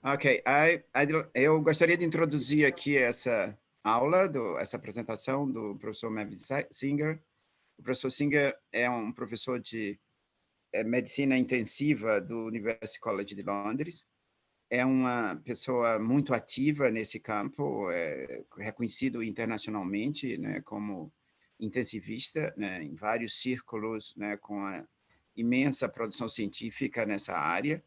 Ok, eu gostaria de introduzir aqui essa aula, essa apresentação do professor Mervyn Singer. O professor Singer é um professor de medicina intensiva do University College de Londres. É uma pessoa muito ativa nesse campo, reconhecido internacionalmente, né, como intensivista, né, em vários círculos, né, com a imensa produção científica nessa área,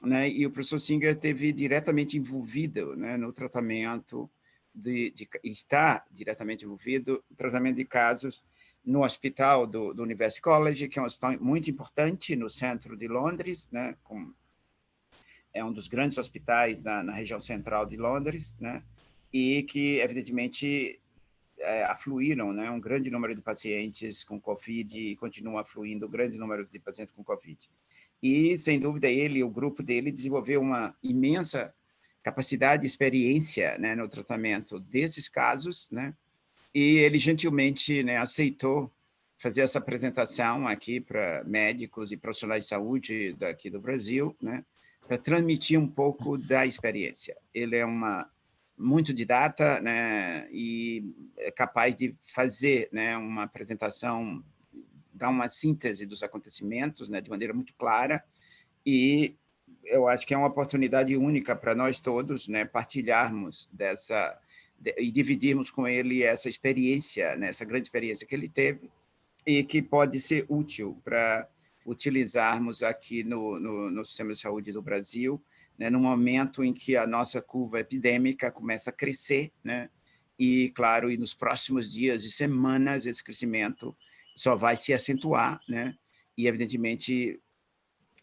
né, e o professor Singer esteve diretamente envolvido, né, no tratamento está diretamente envolvido no tratamento de casos no hospital do University College, que é um hospital muito importante no centro de Londres, né, é um dos grandes hospitais na região central de Londres, né, e que, evidentemente, afluíram, né, um grande número de pacientes com Covid e continua afluindo um grande número de pacientes com Covid. E, sem dúvida, o grupo dele desenvolveu uma imensa capacidade e experiência, né, no tratamento desses casos, né, e ele gentilmente, né, aceitou fazer essa apresentação aqui para médicos e profissionais de saúde daqui do Brasil, né, para transmitir um pouco da experiência. Ele é muito didata, né, e é capaz de fazer, né, uma apresentação, dar uma síntese dos acontecimentos, né, de maneira muito clara, e eu acho que é uma oportunidade única para nós todos, né, partilharmos e dividirmos com ele essa experiência, né, essa grande experiência que ele teve, e que pode ser útil para utilizarmos aqui no sistema de saúde do Brasil, né, no momento em que a nossa curva epidêmica começa a crescer, né, e, claro, e nos próximos dias e semanas esse crescimento só vai se acentuar, né, e, evidentemente,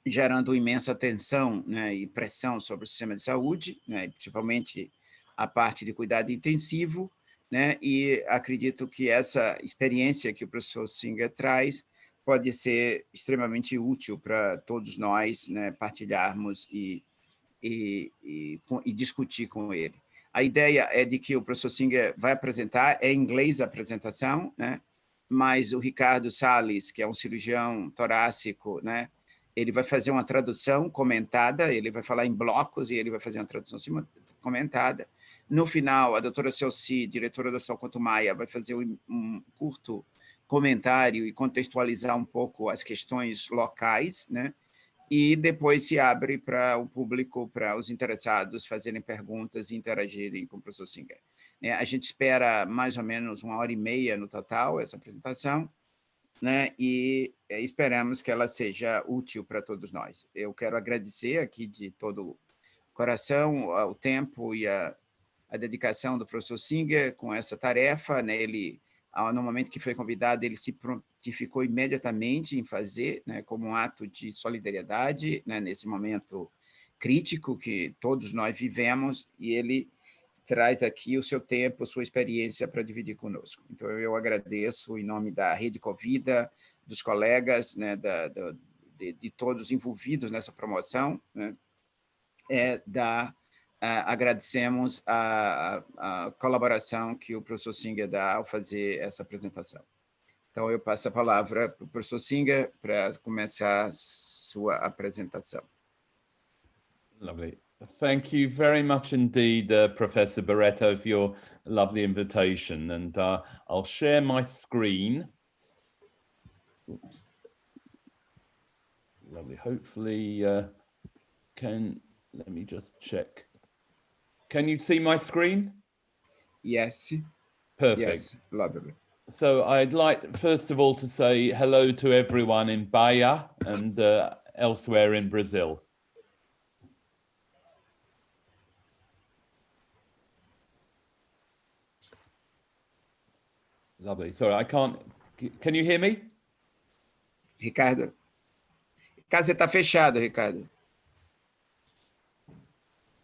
gerando imensa tensão, né, e pressão sobre o sistema de saúde, né, principalmente a parte de cuidado intensivo, né, e acredito que essa experiência que o professor Singer traz pode ser extremamente útil para todos nós, né, partilharmos e discutir com ele. A ideia é de que o professor Singer vai apresentar, é em inglês a apresentação, né, mas o Ricardo Salles, que é um cirurgião torácico, né, ele vai fazer uma tradução comentada, ele vai falar em blocos e ele vai fazer uma tradução comentada. No final, a doutora Celci, diretora do Hospital Couto Maia, vai fazer um curto comentário e contextualizar um pouco as questões locais, né? E depois se abre para o público, para os interessados fazerem perguntas e interagirem com o professor Singer. A gente espera mais ou menos 1h30 no total, essa apresentação, né? E esperamos que ela seja útil para todos nós. Eu quero agradecer aqui de todo o coração o tempo e a dedicação do professor Singer com essa tarefa, né? Ele, no momento que foi convidado, ele se prontificou imediatamente em fazer, né, como um ato de solidariedade, né, nesse momento crítico que todos nós vivemos, e ele traz aqui o seu tempo, sua experiência para dividir conosco. Então, eu agradeço em nome da Rede Covida, dos colegas, né, de todos envolvidos nessa promoção, né, agradecemos a colaboração que o professor Singer dá ao fazer essa apresentação. Então, eu passo a palavra para o professor Singer para começar a sua apresentação. Lovely. Thank you very much indeed, Professor Barreto, for your lovely invitation. And I'll share my screen. Oops. Lovely. Hopefully, let me just check. Can you see my screen? Yes. Perfect. Yes, lovely. So I'd like, first of all, to say hello to everyone in Bahia and elsewhere in Brazil. Lovely. Sorry, I can't. Can you hear me? Ricardo, você está fechado, Ricardo.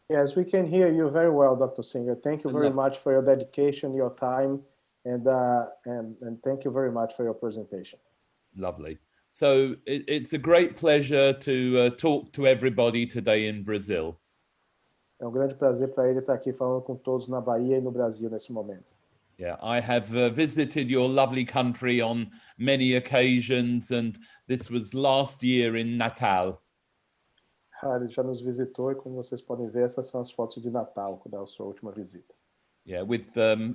Yes, we can hear you very well, Dr. Singer. Thank you very much for your dedication, your time, and thank you very much for your presentation. Lovely. So it's a great pleasure to talk to everybody today in Brazil. É um grande prazer para ele estar aqui falando com todos na Bahia e no Brasil nesse momento. Yeah, I have visited your lovely country on many occasions, and this was last year in Natal. Ele já nos visitou e, como vocês podem ver, essas são as fotos de Natal, da sua última visita. Yeah, with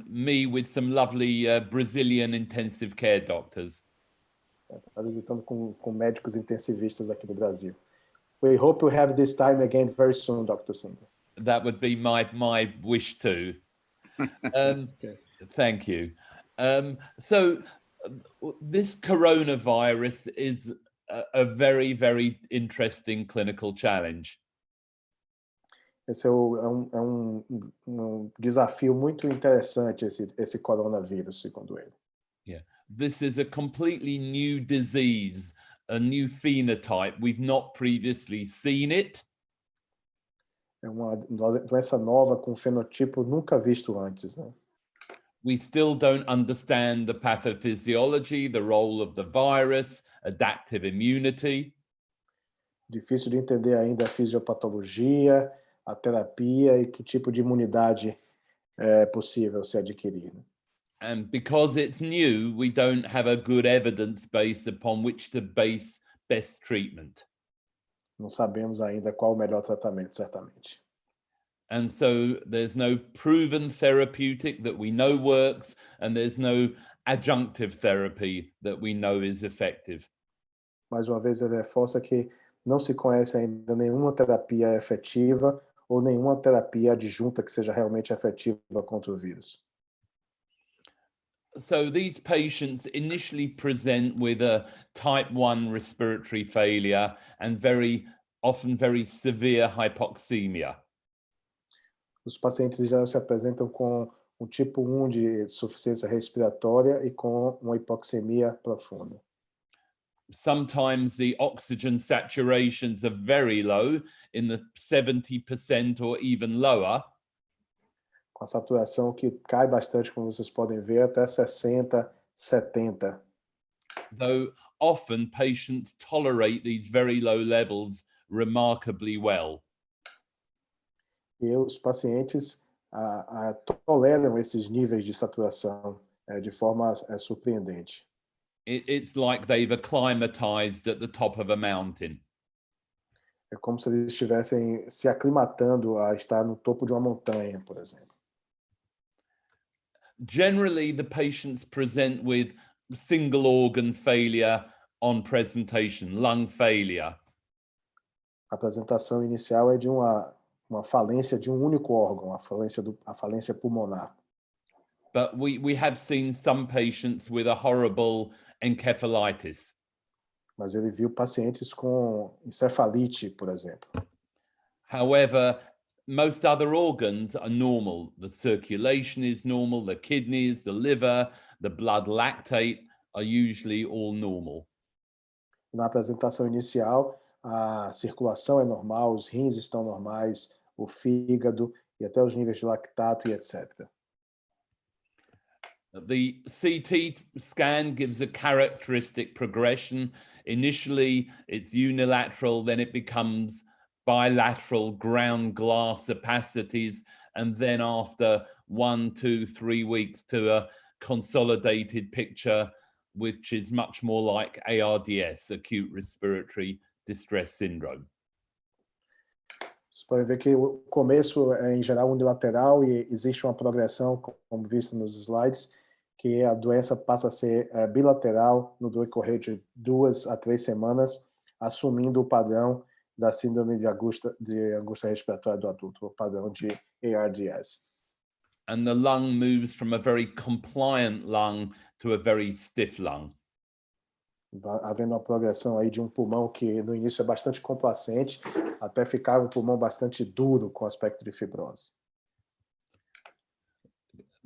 me with some lovely Brazilian intensive care doctors. Está visitando com médicos intensivistas aqui no Brasil. We hope to have this time again very soon, Dr. Singer. That would be my wish too. Okay. Thank you. So this coronavirus is a very, very interesting clinical challenge. Esse é um desafio muito interessante, esse coronavírus, segundo ele. Yeah, this is a completely new disease, a new phenotype. We've not previously seen it. É uma doença nova com um fenotipo nunca visto antes, né? We still don't understand the pathophysiology, the role of the virus, adaptive immunity. Difícil de entender ainda a fisiopatologia, a terapia e que tipo de imunidade é possível se adquirir. And because it's new, we don't have a good evidence base upon which to base best treatment. Não sabemos ainda qual o melhor tratamento, certamente. And so there's no proven therapeutic that we know works, and there's no adjunctive therapy that we know is effective. Mais uma vez, ele reforça que não se conhece ainda nenhuma terapia efetiva ou nenhuma terapia adjunta que seja realmente efetiva contra o vírus. So these patients initially present with a type 1 respiratory failure and very often very severe hypoxemia. Os pacientes já se apresentam com um tipo 1 de insuficiência respiratória e com uma hipoxemia profunda. Sometimes the oxygen saturations are very low, in the 70% or even lower. Com a saturação que cai bastante, como vocês podem ver, até 60, 70. Though often patients tolerate these very low levels remarkably well. E os pacientes toleram esses níveis de saturação de forma surpreendente. It's like they've acclimatized at the top of a mountain. É como se eles estivessem se aclimatando a estar no topo de uma montanha, por exemplo. Generally, the patients present with single organ failure on presentation, lung failure. A apresentação inicial é de uma falência de um único órgão, a falência pulmonar. But we have seen some patients with a horrible encephalitis. Mas ele viu pacientes com encefalite, por exemplo. However, most other organs are normal. The circulation is normal, the kidneys, the liver, the blood lactate are usually all normal. Na apresentação inicial, a circulação é normal, os rins estão normais, o fígado e até os níveis de lactato e etc. The CT scan gives a characteristic progression. Initially, it's unilateral, then it becomes bilateral ground glass opacities, and then after 1, 2, 3 weeks to a consolidated picture, which is much more like ARDS, acute respiratory distress syndrome. Você pode ver que o começo é, em geral, unilateral e existe uma progressão, como visto nos slides, que a doença passa a ser bilateral no decorrer de 2 a 3 semanas, assumindo o padrão da síndrome de angústia respiratória do adulto, o padrão de ARDS. And the lung moves from a very compliant lung to a very stiff lung. Havendo uma progressão aí de um pulmão que no início é bastante complacente, até ficar um pulmão bastante duro com aspecto de fibrose.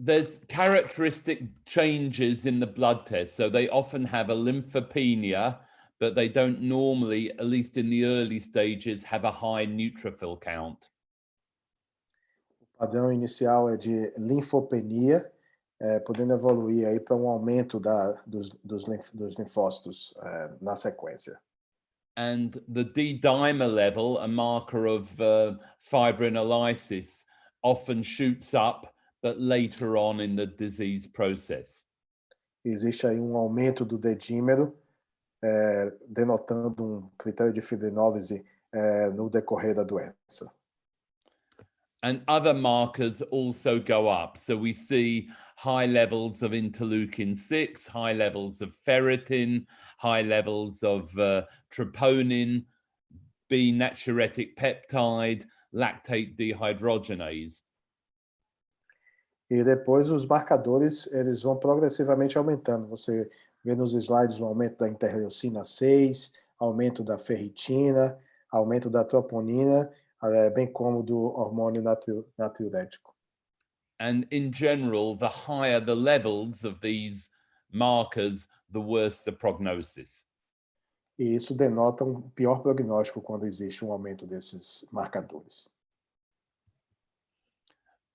There's characteristic changes in the blood test. So they often have a lymphopenia, but they don't normally, at least in the early stages, have a high neutrophil count. O padrão inicial é de linfopenia, podendo evoluir aí para um aumento dos linfócitos na sequência. And the D-dimer level, a marker of fibrinolysis, often shoots up, but later on in the disease process. Existe aí um aumento do D-dímero, denotando um critério de fibrinólise no decorrer da doença. And other markers also go up. So we see high levels of interleukin-6, high levels of ferritin, high levels of troponin, B natriuretic peptide, lactate dehydrogenase. E depois os marcadores, eles vão progressivamente aumentando. Você vê nos slides o aumento da interleucina 6, aumento da ferritina, aumento da troponina, bem como do hormônio natriurético. And in general, the higher the levels of these markers, the worse the prognosis. E isso denota um pior prognóstico quando existe um aumento desses marcadores.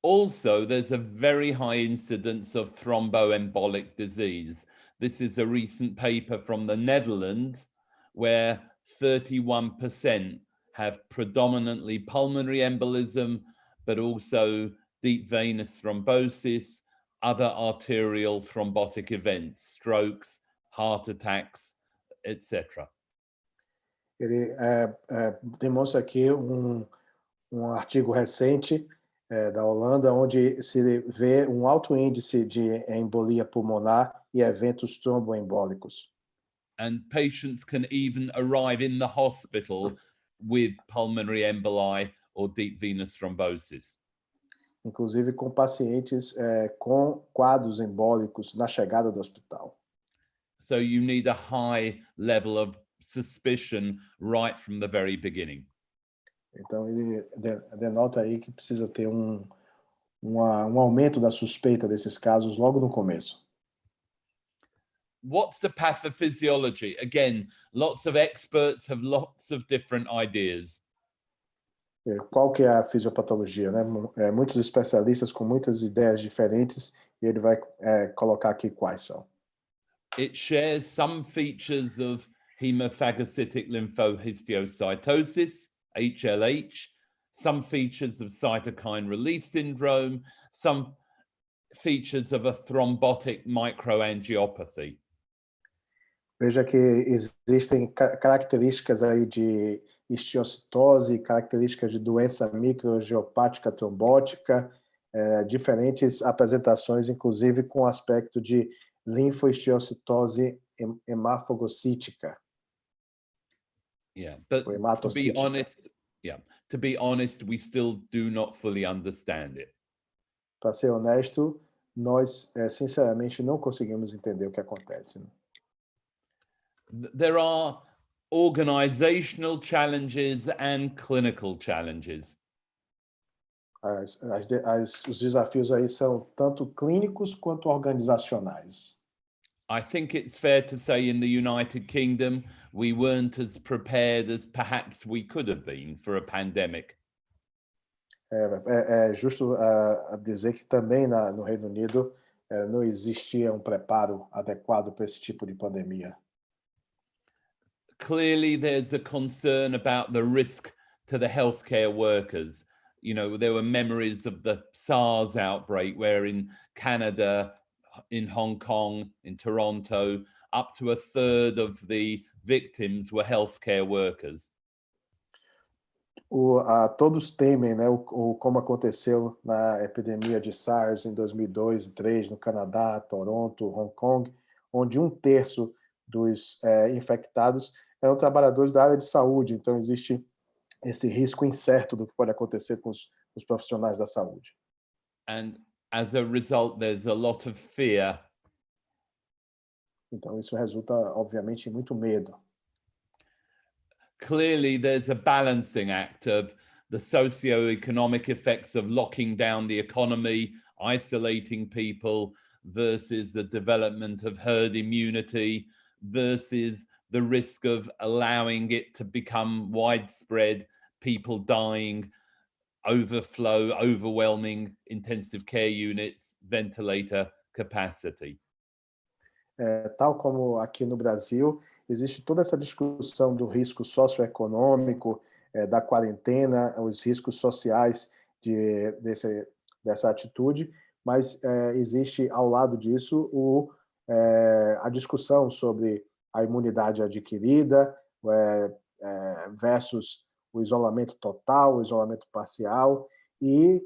Also, there's a very high incidence of thromboembolic disease. This is a recent paper from the Netherlands where 31% have predominantly pulmonary embolism, but also deep venous thrombosis, other arterial thrombotic events, strokes, heart attacks, etc. Ele demonstra aqui um artigo recente da Holanda, onde se vê um alto índice de embolia pulmonar e eventos tromboembólicos. And patients can even arrive in the hospital with pulmonary emboli or deep venous thrombosis. Inclusive com pacientes com quadros embólicos na chegada do hospital. So you need a high level of suspicion right from the very beginning. Então ele denota aí que precisa ter um aumento da suspeita desses casos logo no começo. What's the pathophysiology? Again, lots of experts have lots of different ideas. Qual que é a fisiopatologia, né? Muitos especialistas com muitas ideias diferentes, e ele vai colocar aqui quais são. It shares some features of hemophagocytic lymphohistiocytosis, HLH, some features of cytokine release syndrome, some features of a thrombotic microangiopathy. Veja que existem características aí de histiocitose, características de doença microangiopática trombótica, diferentes apresentações, inclusive com aspecto de linfohistiocitose hemafagocítica. Yeah, but to be honest, we still do not fully understand it. Para ser honesto, nós sinceramente não conseguimos entender o que acontece, né? There are organizational challenges and clinical challenges. Os desafios aí são tanto clínicos quanto organizacionais. I think it's fair to say in the United Kingdom, we weren't as prepared as perhaps we could have been for a pandemic. É justo dizer que também no Reino Unido não existia um preparo adequado para esse tipo de pandemia. Clearly, there's a concern about the risk to the healthcare workers. You know, there were memories of the SARS outbreak where in Canada, in Hong Kong, in Toronto, up to a third of the victims were healthcare workers. Todos temem, né, como aconteceu na epidemia de SARS em 2002 e 2003 no Canadá, Toronto, Hong Kong, onde 1/3 dos infectados eram trabalhadores da área de saúde. Então existe esse risco incerto do que pode acontecer com os profissionais da saúde. And as a result, there's a lot of fear. Então isso resulta, obviamente, em muito medo. Clearly, there's a balancing act of the socio-economic effects of locking down the economy, isolating people, versus the development of herd immunity, versus the risk of allowing it to become widespread, people dying, overflow, overwhelming intensive care units, ventilator capacity. Tal como aqui no Brasil, existe toda essa discussão do risco socioeconômico, da quarentena, os riscos sociais dessa atitude, mas existe ao lado disso a discussão sobre a imunidade adquirida versus o isolamento total, o isolamento parcial e,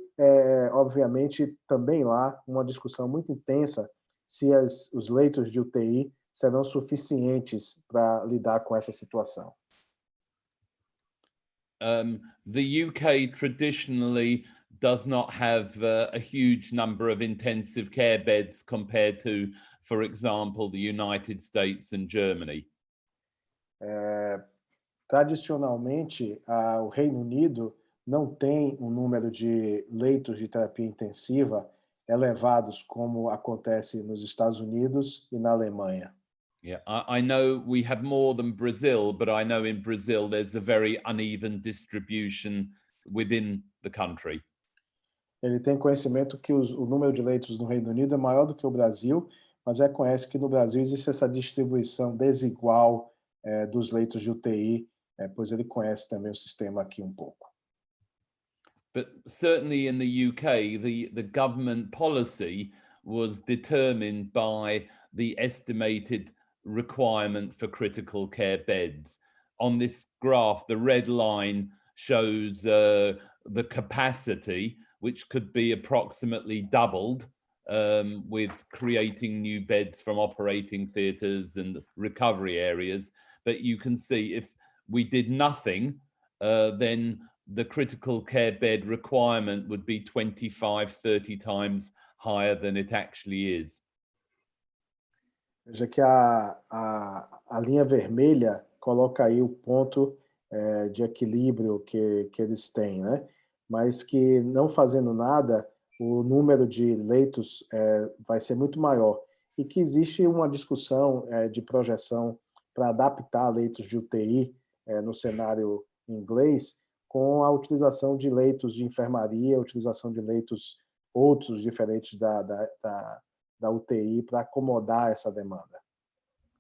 obviamente, também lá uma discussão muito intensa se os leitos de UTI serão suficientes para lidar com essa situação. The UK traditionally does not have a huge number of intensive care beds compared to, for example, the United States and Germany. Tradicionalmente, o Reino Unido não tem um número de leitos de terapia intensiva elevados como acontece nos Estados Unidos e na Alemanha. Yeah, I know we have more than Brazil, but I know in Brazil there's a very uneven distribution within the country. Ele tem conhecimento que o número de leitos no Reino Unido é maior do que o Brasil, mas reconhece que no Brasil existe essa distribuição desigual dos leitos de UTI, pois ele conhece também o sistema aqui um pouco. But certainly in the UK, the government policy was determined by the estimated requirement for critical care beds. On this graph, the red line shows the capacity, which could be approximately doubled with creating new beds from operating theatres and recovery areas. But you can see if we did nothing, then the critical care bed requirement would be 25, 30 times higher than it actually is. Veja que a linha vermelha coloca aí o ponto de equilíbrio que eles têm, né? Mas que não fazendo nada, o número de leitos vai ser muito maior. E que existe uma discussão de projeção para adaptar leitos de UTI no cenário inglês, com a utilização de leitos de enfermaria, a utilização de leitos outros diferentes da UTI para acomodar essa demanda.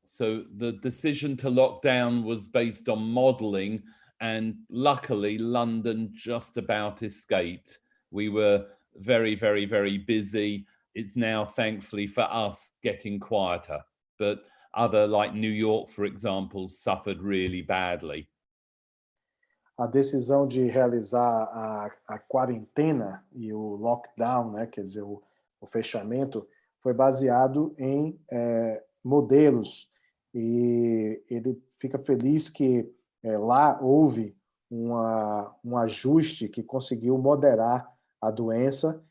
So the decision to lock down was based on modelling, and luckily London just about escaped. We were very, very, very busy. It's now, thankfully for us, getting quieter. But other, like New York, for example, suffered really badly. A decisão de realizar a quarentena e o lockdown, né, quer dizer, o fechamento, foi baseado em modelos. E ele fica feliz que lá houve um ajuste que conseguiu moderar a doença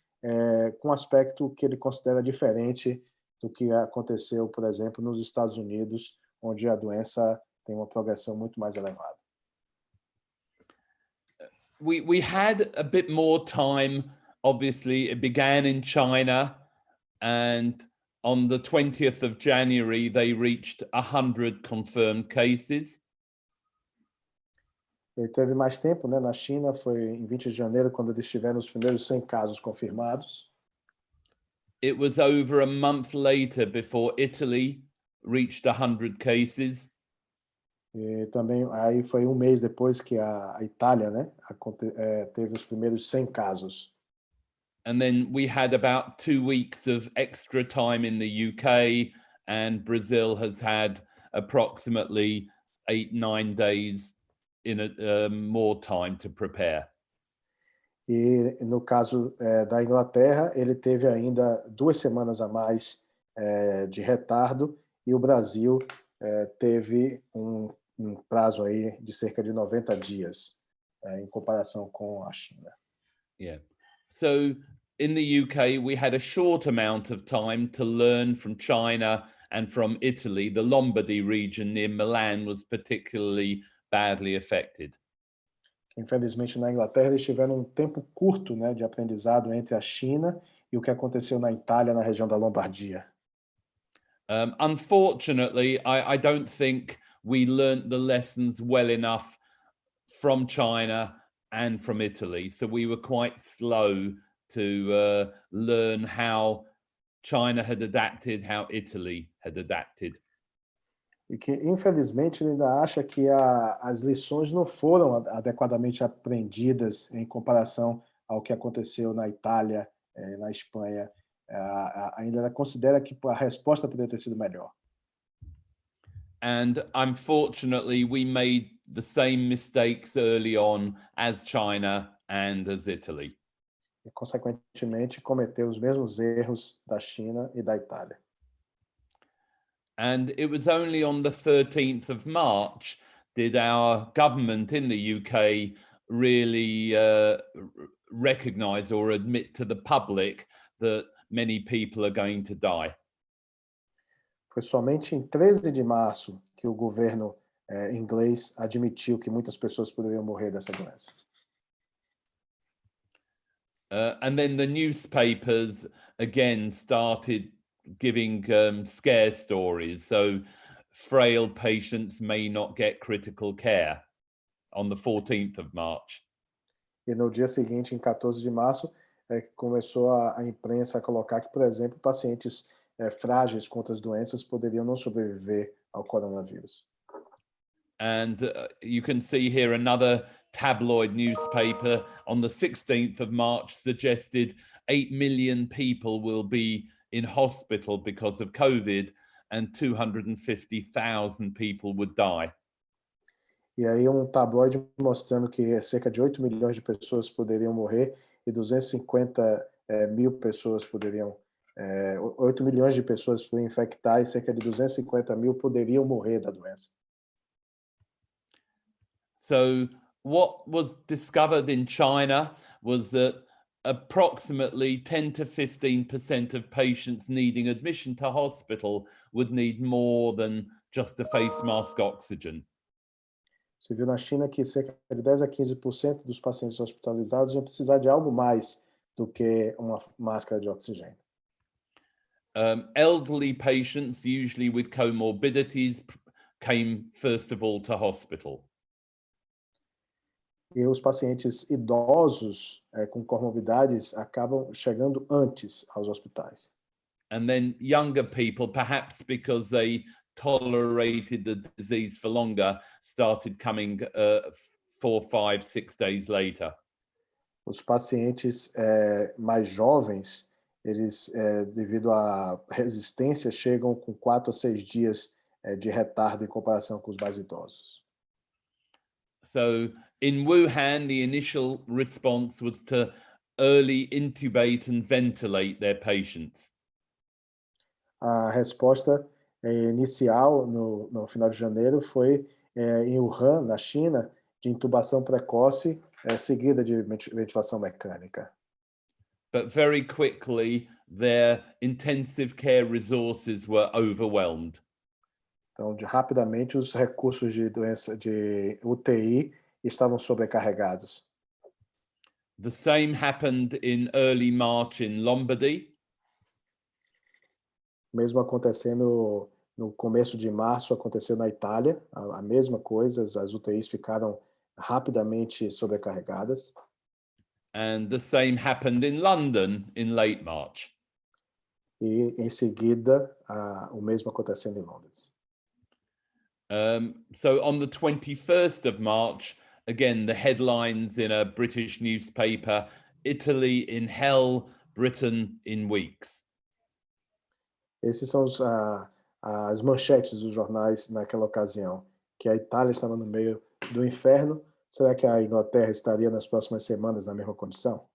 com um aspecto que ele considera diferente do que aconteceu, por exemplo, nos Estados Unidos, onde a doença tem uma progressão muito mais elevada. We had a bit more time. Obviously, it began in China, and on the 20th of January, they reached 100 confirmed cases. Ele teve mais tempo, né, na China, foi em 20 de janeiro, quando eles tiveram os primeiros 100 casos confirmados. It was over a month later before Italy reached 100 cases. E também aí foi um mês depois que a Itália, né, teve os primeiros 100 casos. And then we had about 2 weeks of extra time in the UK, and Brazil has had approximately 8-9 days in more time to prepare. E no caso da Inglaterra, ele teve ainda 2 semanas a mais de retardo, e o Brasil teve um prazo aí de cerca de 90 dias em comparação com a China. Yeah. So in the UK, we had a short amount of time to learn from China and from Italy. The Lombardy region near Milan was particularly badly affected. Infelizmente, na Inglaterra, eles tiveram um tempo curto, né, de aprendizado entre a China e o que aconteceu na Itália, na região da Lombardia. Unfortunately, I don't think we learned the lessons well enough from China and from Italy. So we were quite slow to learn how China had adapted, how Italy had adapted. E que, infelizmente, ele ainda acha que as lições não foram adequadamente aprendidas em comparação ao que aconteceu na Itália, na Espanha. Ainda considera que a resposta poderia ter sido melhor. And unfortunately, we made the same mistakes early on as China and as Italy. E, consequentemente, cometeu os mesmos erros da China e da Itália. And it was only on the 13th of March did our government in the UK really recognize or admit to the public that many people are going to die. Foi somente em 13 de março que o governo inglês admitiu que muitas pessoas poderiam morrer dessa doença. And then the newspapers again started giving scare stories. So frail patients may not get critical care on the 14th of March. E no dia seguinte, em 14 de março, começou a imprensa a colocar que, por exemplo, pacientes frágeis contra as doenças poderiam não sobreviver ao coronavírus. And you can see here another tabloid newspaper on the 16th of March suggested 8 million people will be in hospital because of COVID and 250,000 people would die. E aí tabloide mostrando que cerca de 8 milhões de pessoas poderiam morrer e 250 mil pessoas poderiam 8 milhões de pessoas poderiam infectar e cerca de 250 mil poderiam morrer da doença. So what was discovered in China was that approximately 10 to 15% of patients needing admission to hospital would need more than just a face mask oxygen. Você viu na China que cerca de 10 a 15% dos pacientes hospitalizados iam precisar de algo mais do que uma máscara de oxigênio. Elderly patients, usually with comorbidities, came first of all to hospital. E os pacientes idosos com comorbidades acabam chegando antes aos hospitais. And then younger people, perhaps because they tolerated the disease for longer, started coming 4, 5, 6 days later. Os pacientes mais jovens, eles, devido à resistência, chegam com 4 a 6 dias de retardo em comparação com os mais idosos. So in Wuhan, the initial response was to early intubate and ventilate their patients. A resposta inicial, no final de janeiro, foi em Wuhan, na China, de intubação precoce, seguida de ventilação mecânica. But very quickly, their intensive care resources were overwhelmed. Então, rapidamente, os recursos de UTI estavam sobrecarregados. The same happened in early March in Lombardy. Mesmo acontecendo no começo de março, aconteceu na Itália, a mesma coisa, as UTIs ficaram rapidamente sobrecarregadas. And the same happened in London in late March. E, em seguida, o mesmo acontecendo em Londres. So on the 21st of March, again, the headlines in a British newspaper, Italy in hell, Britain in weeks. Esses são as manchetes dos jornais naquela ocasião, que a Itália estava no meio do inferno. Será que a Inglaterra estaria nas próximas semanas na mesma condição?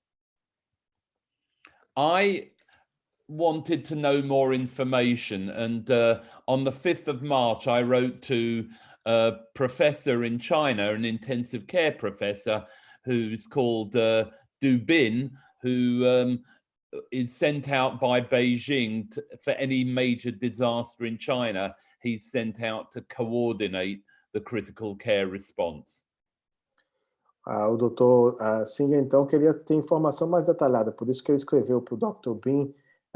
I wanted to know more information, and on the 5th of March, I wrote to a professor in China, an intensive care professor, who's called Du Bin, who is sent out by Beijing for any major disaster in China. He's sent out to coordinate the critical care response. O Dr. Singer, então, queria ter informação mais detalhada, por isso que ele escreveu para o Dr. Bin,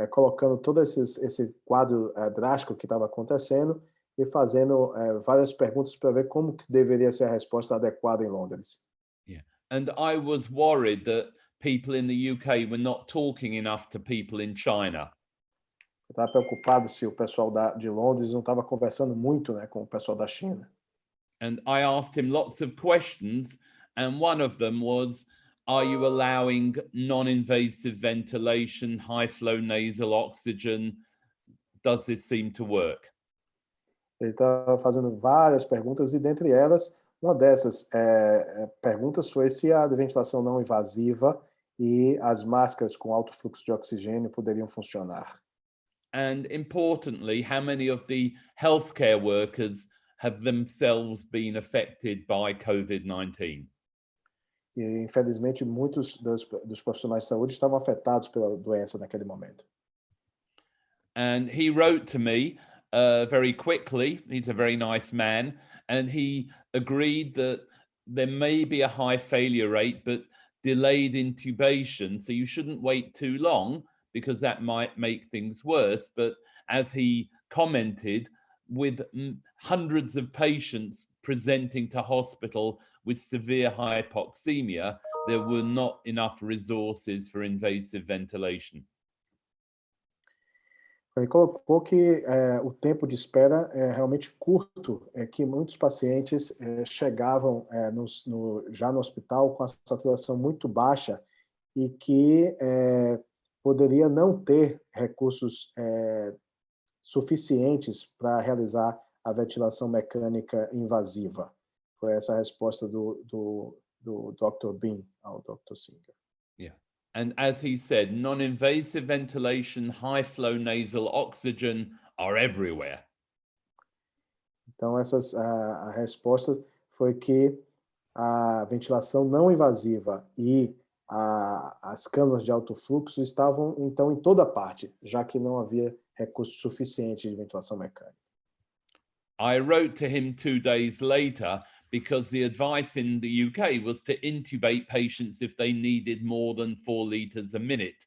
colocando todo esse quadro drástico que estava acontecendo e fazendo várias perguntas para ver como que deveria ser a resposta adequada em Londres. Yeah. And I was worried that people in the UK were not talking enough to people in China. Eu estava preocupado se o pessoal de Londres não estava conversando muito, né, com o pessoal da China. And I asked him lots of questions, and one of them was, are you allowing non-invasive ventilation, high flow nasal oxygen? Does this seem to work? Ele estava fazendo várias perguntas e, dentre elas, Uma dessas perguntas foi se a ventilação não invasiva e as máscaras com alto fluxo de oxigênio poderiam funcionar. And importantly, how many of the healthcare workers have themselves been affected by COVID-19? E, infelizmente, muitos dos profissionais de saúde estavam afetados pela doença naquele momento. And he wrote to me very quickly. He's a very nice man. And he agreed that there may be a high failure rate, but delayed intubation. So you shouldn't wait too long because that might make things worse. But as he commented, with hundreds of patients presenting to hospital with severe hypoxemia, there were not enough resources for invasive ventilation. Ele colocou que o tempo de espera é realmente curto, que muitos pacientes chegavam já no hospital com a saturação muito baixa e que poderia não ter recursos suficientes para realizar a ventilação mecânica invasiva. Foi essa a resposta do Dr. Bean ao Dr. Singer. Yeah. And as he said, non-invasive ventilation, high flow nasal oxygen are everywhere. Então, a resposta foi que a ventilação não invasiva e as câmaras de alto fluxo estavam, então, em toda parte, já que não havia recurso suficiente de ventilação mecânica. I wrote to him 2 days later because the advice in the UK was to intubate patients if they needed more than 4 liters a minute,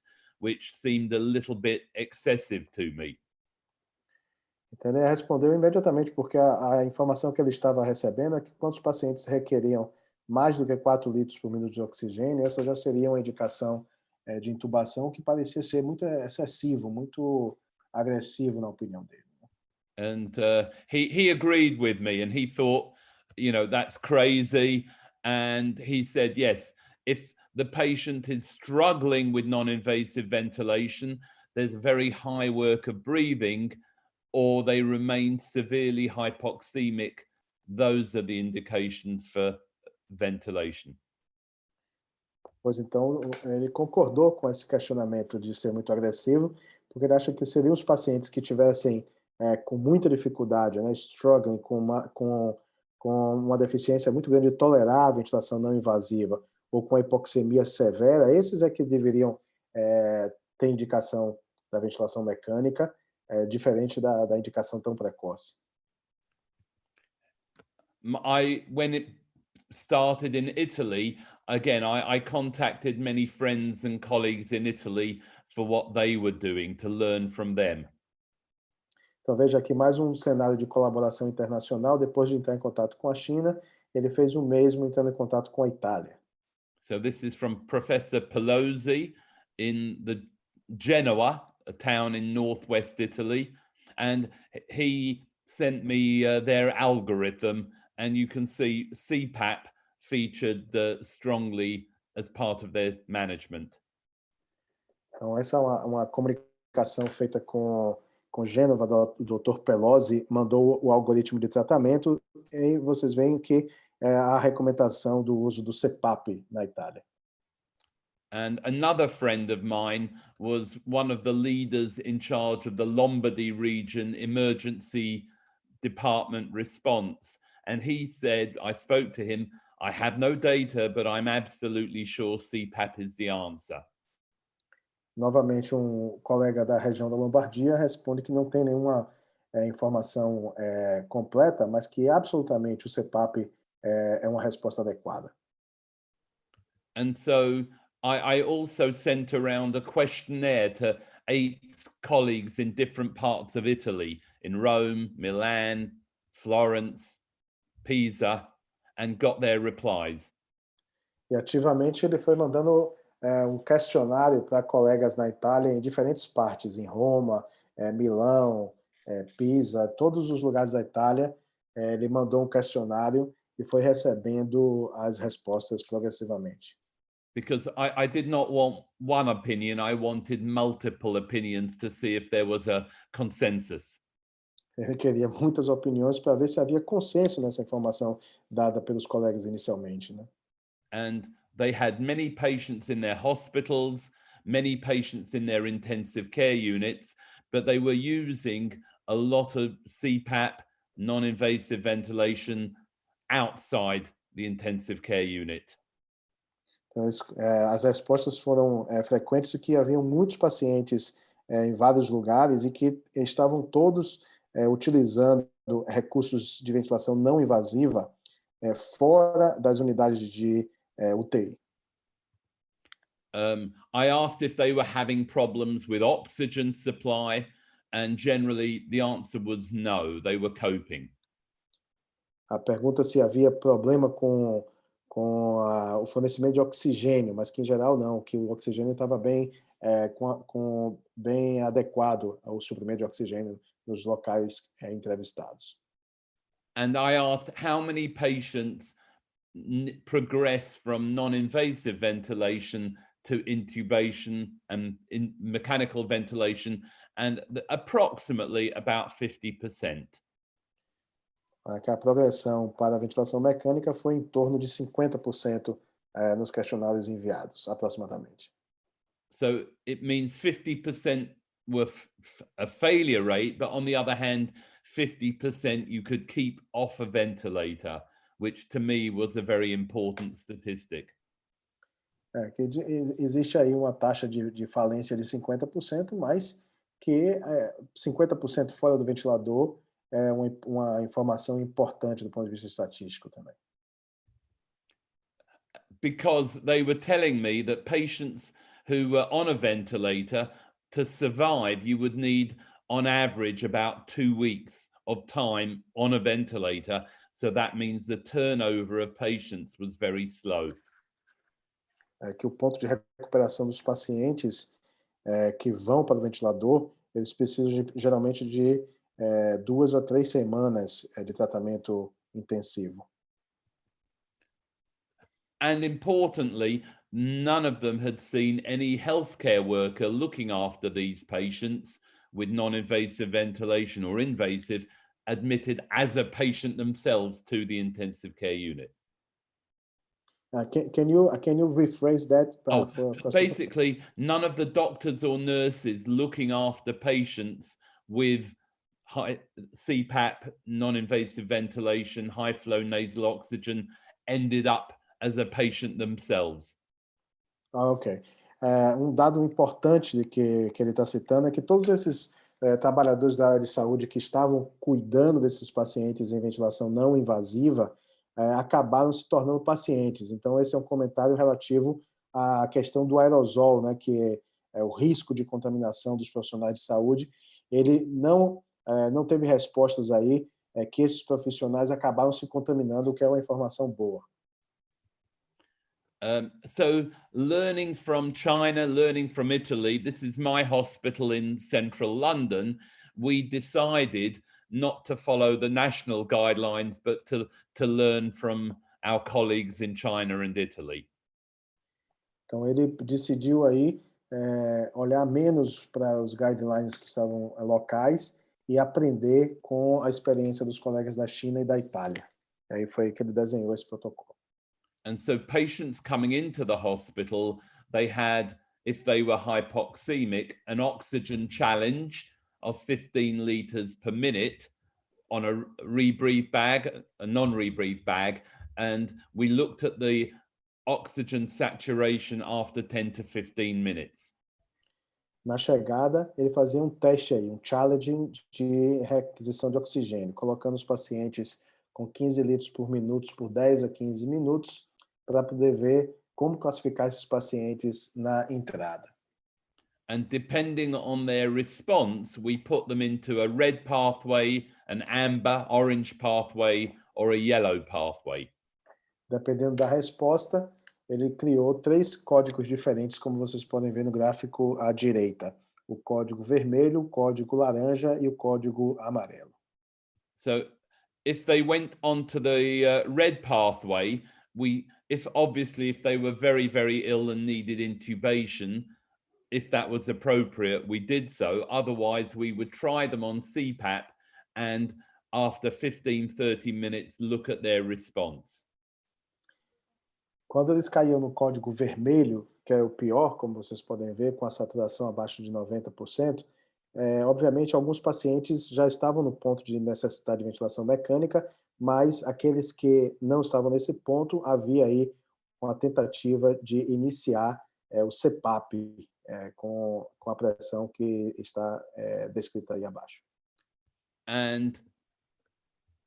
which seemed a little bit excessive to me. Então, ele respondeu imediatamente, porque a informação que ele estava recebendo é que quando os pacientes requeriam mais do que 4 litros por minuto de oxigênio, essa já seria uma indicação de intubação que parecia ser muito excessivo, muito agressivo na opinião dele. And he agreed with me, and he thought, you know, that's crazy. And he said, yes, if the patient is struggling with non-invasive ventilation, there's a very high work of breathing, or they remain severely hypoxemic, those are the indications for ventilation. Pois então, ele concordou com esse questionamento de ser muito agressivo, porque ele acha que seriam os pacientes que tivessem com muita dificuldade, né, struggling com uma deficiência muito grande de tolerar a ventilação não invasiva, ou com a hipoxemia severa, esses é que deveriam ter indicação da ventilação mecânica, diferente da indicação tão precoce. When it started in Italy, again, I contacted many friends and colleagues in Italy for what they were doing to learn from them. Então veja aqui mais um cenário de colaboração internacional. Depois de entrar em contato com a China, ele fez o mesmo entrando em contato com a Itália. So this is from Professor Pelosi in the Genoa, a town in northwest Italy, and he sent me their algorithm, and you can see CPAP featured strongly as part of their management. Então essa é uma comunicação feita com Gênova, do Dr. Pelosi, mandou o algoritmo de tratamento, e vocês veem que a recomendação do uso do CPAP na Itália. And another friend of mine was one of the leaders in charge of the Lombardy region emergency department response. And he said, I spoke to him, I have no data, but I'm absolutely sure CPAP is the answer. Novamente, um colega da região da Lombardia responde que não tem nenhuma informação completa, mas que absolutamente o CPAP é uma resposta adequada. And so I also sent around a questionnaire to 8 colleagues in different parts of Italy, in Rome, Milan, Florence, Pisa, and got their replies. E ativamente ele foi mandando um questionário para colegas na Itália em diferentes partes, em Roma, Milão, Pisa, todos os lugares da Itália. Ele mandou um questionário e foi recebendo as respostas progressivamente. Because I did not want one opinion, I wanted multiple opinions to see if there was a consensus. Ele queria muitas opiniões para ver se havia consenso nessa informação dada pelos colegas inicialmente, né? And they had many patients in their hospitals, many patients in their intensive care units, but they were using a lot of CPAP, non-invasive ventilation outside the intensive care unit. Então, as respostas foram frequentes e que haviam muitos pacientes em vários lugares e que estavam todos utilizando recursos de ventilação não invasiva fora das unidades de UTI. I asked if they were having problems with oxygen supply, and generally the answer was no, they were coping. A pergunta se havia problema com o fornecimento de oxigênio, mas que em geral não, que o oxigênio estava bem, bem adequado ao suprimento de oxigênio nos locais entrevistados. And I asked how many patients progress from non-invasive ventilation to intubation and in mechanical ventilation, and approximately about 50%. Que a progressão para a ventilação mecânica foi em torno de 50% nos questionários enviados, aproximadamente. So it means 50% were a failure rate, but on the other hand, 50% you could keep off a ventilator, which to me was a very important statistic. Que existe aí uma taxa de falência de 50%, mas que 50% fora do ventilador é uma informação importante do ponto de vista estatístico também. Because they were telling me that patients who were on a ventilator, to survive, you would need on average about 2 weeks of time on a ventilator. So that means the turnover of patients was very slow. Que o ponto de recuperação dos pacientes que vão para o ventilador, eles precisam geralmente de 2 a 3 semanas de tratamento intensivo. And importantly, none of them had seen any healthcare worker looking after these patients with non-invasive ventilation or invasive admitted as a patient themselves to the intensive care unit. Can you rephrase that? Basically, none of the doctors or nurses looking after patients with high CPAP, non-invasive ventilation, high flow nasal oxygen ended up as a patient themselves. Ok. Dado importante que ele está citando é que todos esses trabalhadores da área de saúde que estavam cuidando desses pacientes em ventilação não invasiva acabaram se tornando pacientes. Então, esse é um comentário relativo à questão do aerosol, né, que é o risco de contaminação dos profissionais de saúde. Ele não teve respostas aí que esses profissionais acabaram se contaminando, o que é uma informação boa. So learning from China, learning from Italy, this is my hospital in central London. We decided not to follow the national guidelines, but to learn from our colleagues in China and Italy. Então ele decidiu aí olhar menos para os guidelines que estavam locais e aprender com a experiência dos colegas da China e da Itália. Aí foi que ele desenhou esse protocolo. And so patients coming into the hospital, they had, if they were hypoxemic, an oxygen challenge of 15 liters per minute on a rebreathe bag, a non-rebreathe bag, and we looked at the oxygen saturation after 10 to 15 minutes. Na chegada, ele fazia um teste aí, um challenge de requisição de oxigênio, colocando os pacientes com 15 litros por minuto por 10 a 15 minutos, para poder ver como classificar esses pacientes na entrada. And depending on their response, we put them into a red pathway, an amber, orange pathway, or a yellow pathway. Dependendo da resposta, ele criou 3 códigos diferentes, como vocês podem ver no gráfico à direita. O código vermelho, o código laranja e o código amarelo. So if they went onto the red pathway, if they were very, very ill and needed intubation, if that was appropriate, we did so. Otherwise, we would try them on CPAP and after 15, 30 minutes, look at their response. Quando eles caíam no código vermelho, que é o pior, como vocês podem ver, com a saturação abaixo de 90%, obviamente alguns pacientes já estavam no ponto de necessidade de ventilação mecânica, mas aqueles que não estavam nesse ponto, havia aí uma tentativa de iniciar o CPAP com a pressão que está descrita aí abaixo. And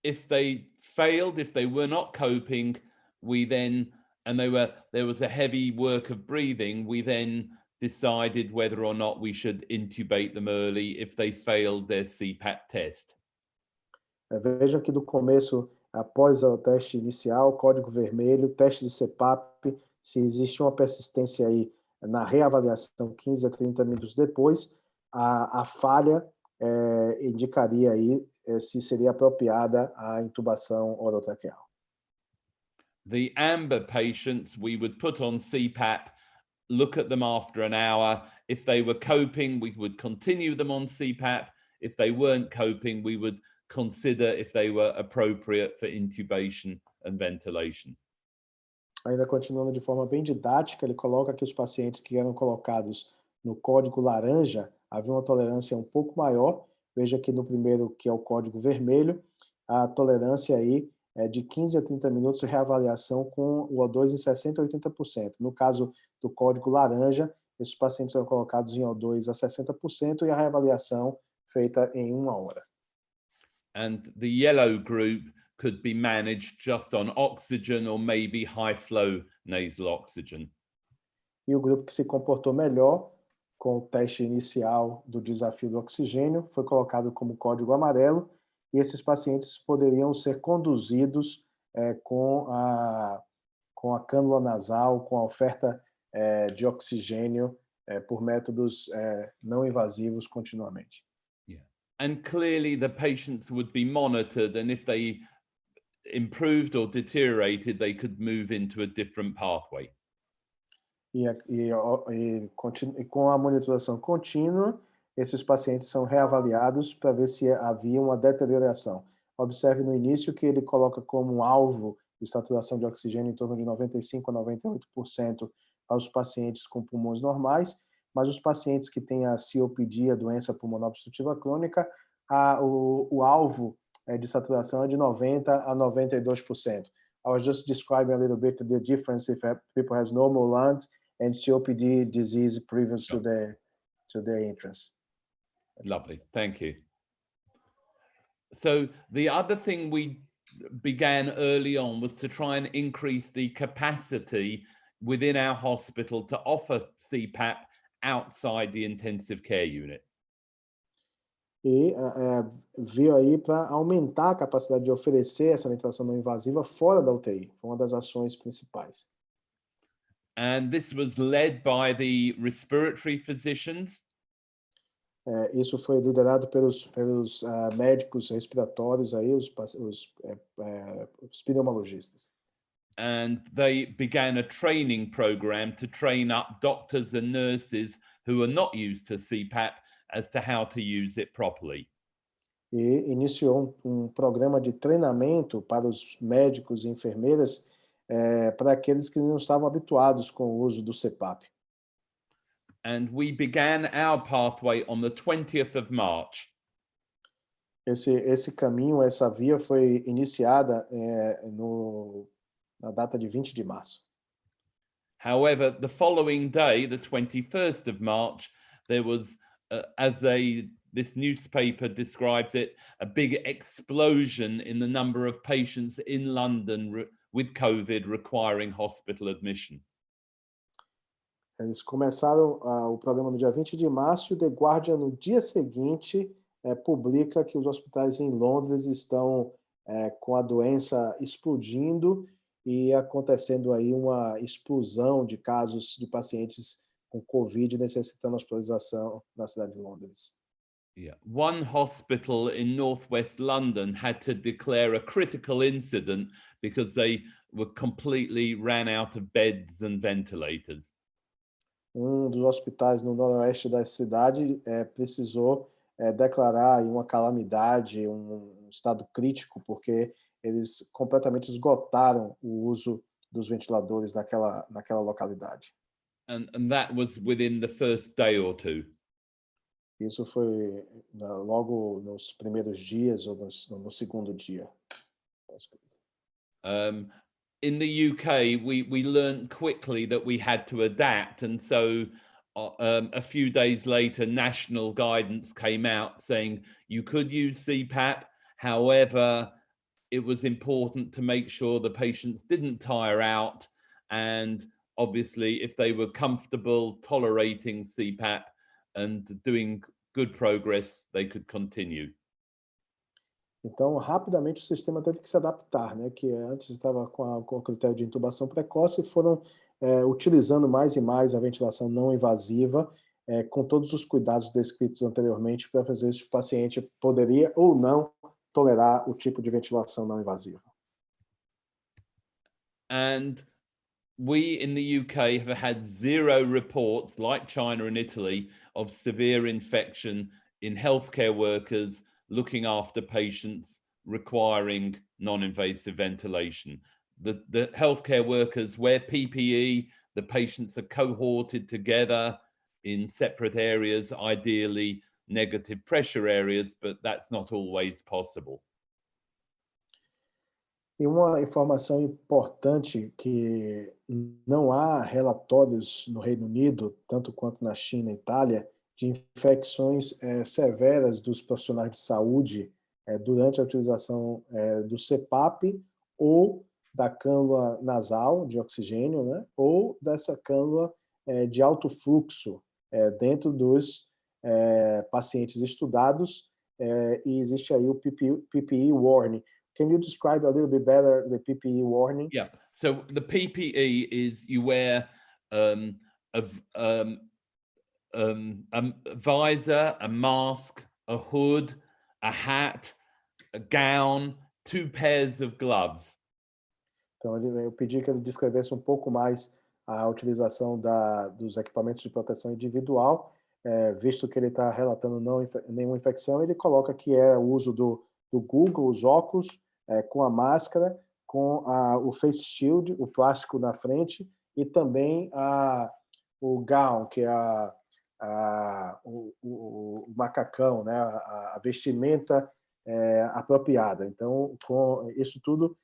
if they failed, if they were not coping, we then, and there was a heavy work of breathing, we then decided whether or not we should intubate them early if they failed their CPAP test. Vejam que do começo, após o teste inicial, código vermelho, teste de CPAP, se existe uma persistência aí na reavaliação 15 a 30 minutos depois, a falha indicaria aí se seria apropriada a intubação orotraqueal. The amber patients, we would put on CPAP, look at them after an hour. If they were coping, we would continue them on CPAP. If they weren't coping, we would consider if they were appropriate for intubation and ventilation. Ainda continuando de forma bem didática, ele coloca que os pacientes que eram colocados no código laranja havia uma tolerância um pouco maior. Veja que no primeiro, que é o código vermelho, a tolerância aí é de 15 a 30 minutos de reavaliação com o O2 em 60% a 80%. No caso do código laranja, esses pacientes são colocados em O2 a 60% e a reavaliação feita em 1 hora. And the yellow group could be managed just on oxygen or maybe high flow nasal oxygen. E o grupo que se comportou melhor com o teste inicial do desafio do oxigênio foi colocado como código amarelo, e esses pacientes poderiam ser conduzidos com a cânula nasal, com a oferta de oxigênio por métodos não invasivos continuamente. Yeah. And clearly the patients would be monitored, and if they improved or deteriorated, they could move into a different pathway. E com a monitoração contínua, esses pacientes são reavaliados para ver se havia uma deterioração. Observe no início que ele coloca como alvo de saturação de oxigênio em torno de 95% a 98% aos pacientes com pulmões normais, mas os pacientes que têm a COPD, a doença pulmonar obstrutiva crônica, o alvo de saturação é de 90% a 92%. I was just describing a little bit the difference if people has normal lungs and COPD disease previous to their entrance. Lovely, thank you. So the other thing we began early on was to try and increase the capacity within our hospital to offer CPAP outside the intensive care unit. E veio aí para aumentar a capacidade de oferecer essa ventilação não invasiva fora da UTI. Foi uma das ações principais. And this was led by the respiratory physicians. Isso foi liderado pelos médicos respiratórios, aí, os pneumologistas. And they began a training program to train up doctors and nurses who are not used to CPAP as to how to use it properly. E iniciou um programa de treinamento para os médicos e enfermeiras para aqueles que não estavam habituados com o uso do CPAP. And we began our pathway on the 20th of March. Esse caminho, essa via foi iniciada na data de 20 de março. However, the following day, the 21st of March, there was, this newspaper describes it, a big explosion in the number of patients in London with COVID requiring hospital admission. Eles começaram o programa no dia 20 de março e o The Guardian, no dia seguinte, publica que os hospitais em Londres estão com a doença explodindo e acontecendo aí uma explosão de casos de pacientes com Covid necessitando hospitalização na cidade de Londres. Yeah. One hospital in northwest London had to declare a critical incident because they were completely ran out of beds and ventilators. Um dos hospitais no noroeste da cidade precisou declarar aí uma calamidade, um estado crítico, porque eles completamente esgotaram o uso dos ventiladores naquela localidade. And that was within the first day or two. Isso foi logo nos primeiros dias ou no segundo dia. In the UK, we learned quickly that we had to adapt, and so a few days later, national guidance came out saying you could use CPAP. However, it was important to make sure the patients didn't tire out, and obviously, if they were comfortable tolerating CPAP and doing good progress, they could continue. Então, rapidamente o sistema teve que se adaptar, né? Que antes estava com o critério de intubação precoce e foram utilizando mais e mais a ventilação não invasiva, com todos os cuidados descritos anteriormente, para fazer se o paciente poderia ou não tolerar o tipo de ventilação não invasiva. And we in the UK have had 0 reports, like China and Italy, of severe infection in healthcare workers looking after patients requiring non-invasive ventilation. The healthcare workers wear PPE, the patients are cohorted together in separate areas, ideally negative pressure areas, but that's not always possible. E uma informação importante que não há relatórios no Reino Unido, tanto quanto na China e Itália, de infecções severas dos profissionais de saúde durante a utilização do CPAP ou da cânula nasal de oxigênio, né, ou dessa cânula de alto fluxo dentro dos pacientes estudados, e existe aí o PPE warning. Can you describe a little bit better the PPE warning? Yeah, so the PPE is you wear a visor, a mask, a hood, a hat, a gown, 2 pairs of gloves. Então, eu pedi que ele descrevesse um pouco mais a utilização dos equipamentos de proteção individual, visto que ele está relatando nenhuma infecção, ele coloca que é o uso do Google, os óculos, com a máscara, com o face shield, o plástico na frente, e também o gown, que é o macacão, né? a vestimenta apropriada. Então, com isso tudo,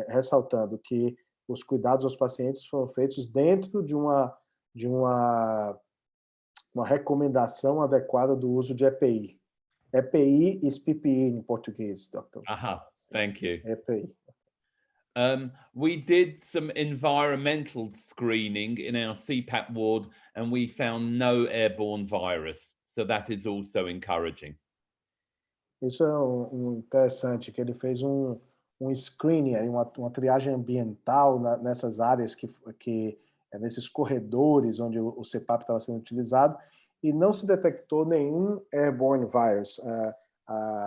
ressaltando que os cuidados aos pacientes foram feitos dentro de uma recomendação adequada do uso de EPI. EPI is PPE in português, doctor. Thank you. EPI. We did some environmental screening in our CPAP ward and we found no airborne virus. So that is also encouraging. Isso é interessante, que ele fez um screening, uma triagem ambiental nessas áreas, nesses corredores onde o CPAP estava sendo utilizado, e não se detectou nenhum airborne virus.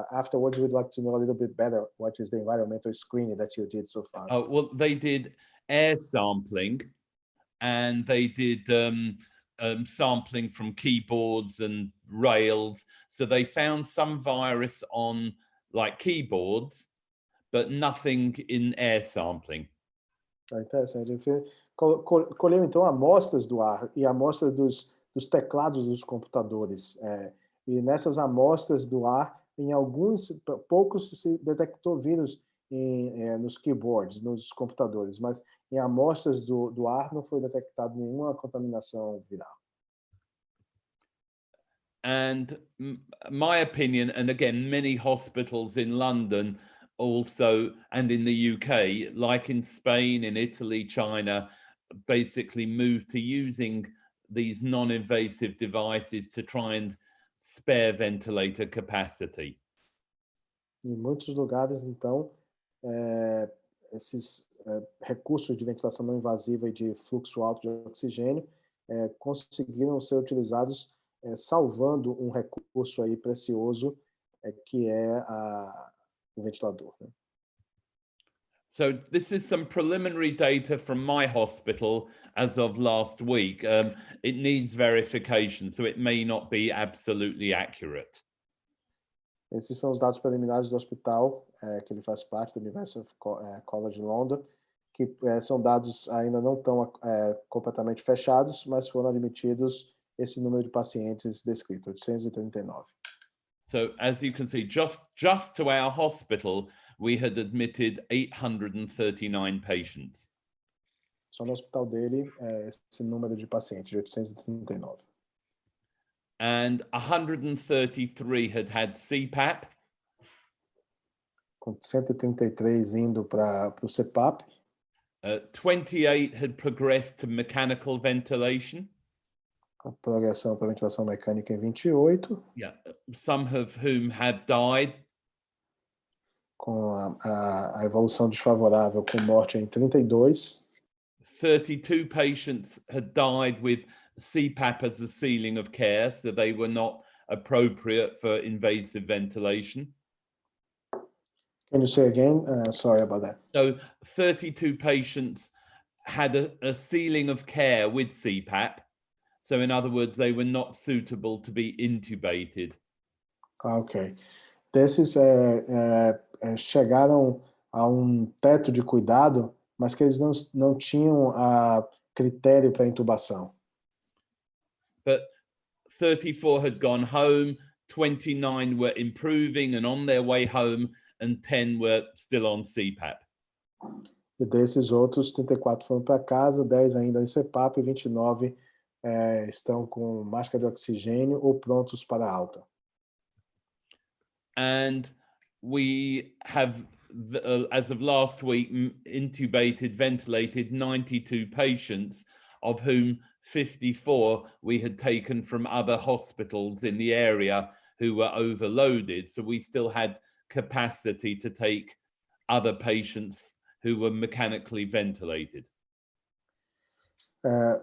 Afterwards, we'd like to know a little bit better what is the environmental screening that you did so far. Well, they did air sampling and they did sampling from keyboards and rails. So they found some virus on like keyboards, but nothing in air sampling. Interessante. Ele colheu, então, amostras do ar e amostras dos teclados dos computadores. E nessas amostras do ar, em poucos se detectou vírus nos keyboards, nos computadores, mas em amostras do ar não foi detectado nenhuma contaminação viral. And my opinion, and again, many hospitals in London also, and in the UK, like in Spain, in Italy, China, basically moved to using these non-invasive devices to try and spare ventilator capacity. Em muitos lugares, então, esses recursos de ventilação não invasiva e de fluxo alto de oxigênio conseguiram ser utilizados salvando um recurso aí precioso que é o ventilador, né? So this is some preliminary data from my hospital as of last week. It needs verification, so it may not be absolutely accurate. Esses são os dados preliminares do hospital, que ele faz parte, do University College London, que são dados ainda não tão completamente fechados, mas foram admitidos esse número de pacientes descrito, 839. So as you can see, just to our hospital, we had admitted 839 patients. Só no hospital dele, esse número de pacientes, de 839. And 133 had CPAP. Com 133 indo para o CPAP. 28 had progressed to mechanical ventilation. A progressão para ventilação mecânica em 28. Yeah, some of whom have died. Com a evolução desfavorável com morte em 32. 32 patients had died with CPAP as a ceiling of care, so they were not appropriate for invasive ventilation. Can you say again? Sorry about that. So 32 patients had a ceiling of care with CPAP. So in other words, they were not suitable to be intubated. Ok. Desses chegaram a teto de cuidado, mas que eles não tinham critério para intubação. But 34 had gone home, 29 were improving and on their way home, and 10 were still on CPAP. E desses outros, 34 foram para casa, 10 ainda em CPAP e 29 estão com máscara de oxigênio ou prontos para alta. And we have, as of last week, intubated, ventilated 92 patients, of whom 54 we had taken from other hospitals in the area who were overloaded. So we still had capacity to take other patients who were mechanically ventilated.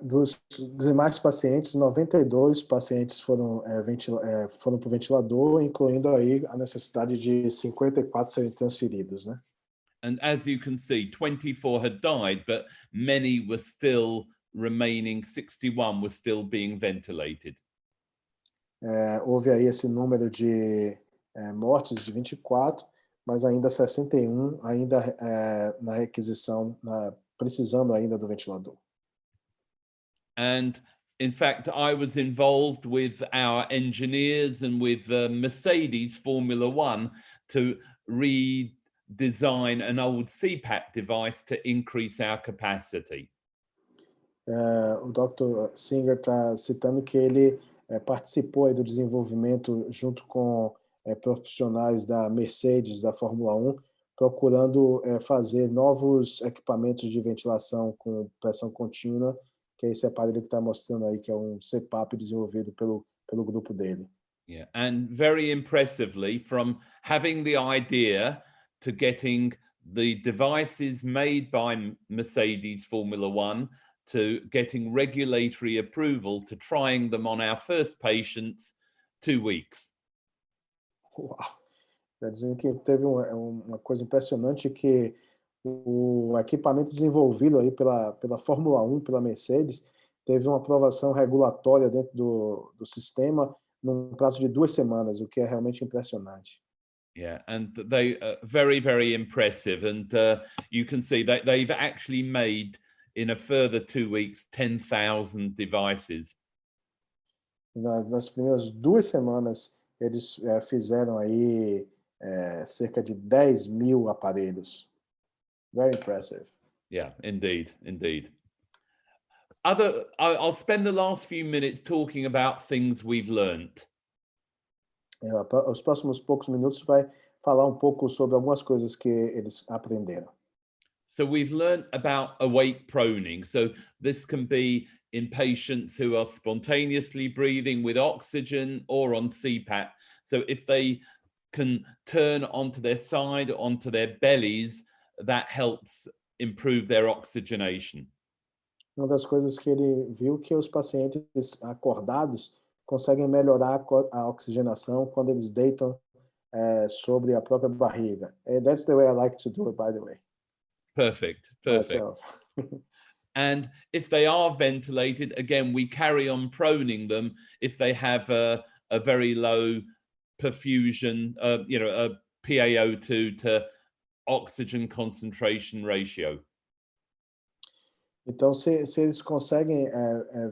Dos demais pacientes, 92 pacientes foram para o ventilador, incluindo aí a necessidade de 54 serem transferidos, né? And as you can see, 24 had died, but many were still remaining, 61 were still being ventilated. Houve aí esse número de mortes de 24, mas ainda 61 ainda na requisição, precisando ainda do ventilador. And in fact, I was involved with our engineers and with Mercedes Formula One to redesign an old CPAP device to increase our capacity. O Dr. Singer está citando que ele participou aí do desenvolvimento junto com profissionais da Mercedes, da Fórmula 1, procurando fazer novos equipamentos de ventilação com pressão contínua, que é esse aparelho que está mostrando aí, que é CPAP desenvolvido pelo grupo dele. Yeah, and very impressively, from having the idea to getting the devices made by Mercedes Formula One to getting regulatory approval to trying them on our first patients, 2 weeks. Uau! Quer dizer que teve uma coisa impressionante, que o equipamento desenvolvido aí pela Fórmula 1, pela Mercedes, teve uma aprovação regulatória dentro do sistema num prazo de 2 semanas, o que é realmente impressionante. Yeah, and they very, very impressive. And you can see that they've actually made, in a further 2 weeks, 10,000 devices. Nas primeiras 2 semanas, eles fizeram aí cerca de 10.000 aparelhos. Very impressive. Yeah, indeed, indeed. I'll spend the last few minutes talking about things we've learned. Os próximos poucos minutos vai falar pouco sobre algumas coisas que eles aprenderam. So we've learned about awake proning. So this can be in patients who are spontaneously breathing with oxygen or on CPAP. So if they can turn onto their side, onto their bellies, that helps improve their oxygenation. Uma das coisas que ele viu, que os pacientes acordados conseguem melhorar a oxigenação quando eles deitam sobre a própria barriga. That's the way I like to do it, by the way. Perfect. And if they are ventilated, again, we carry on proning them if they have a very low perfusion, PaO2 to oxygen concentration ratio. Então, se eles conseguem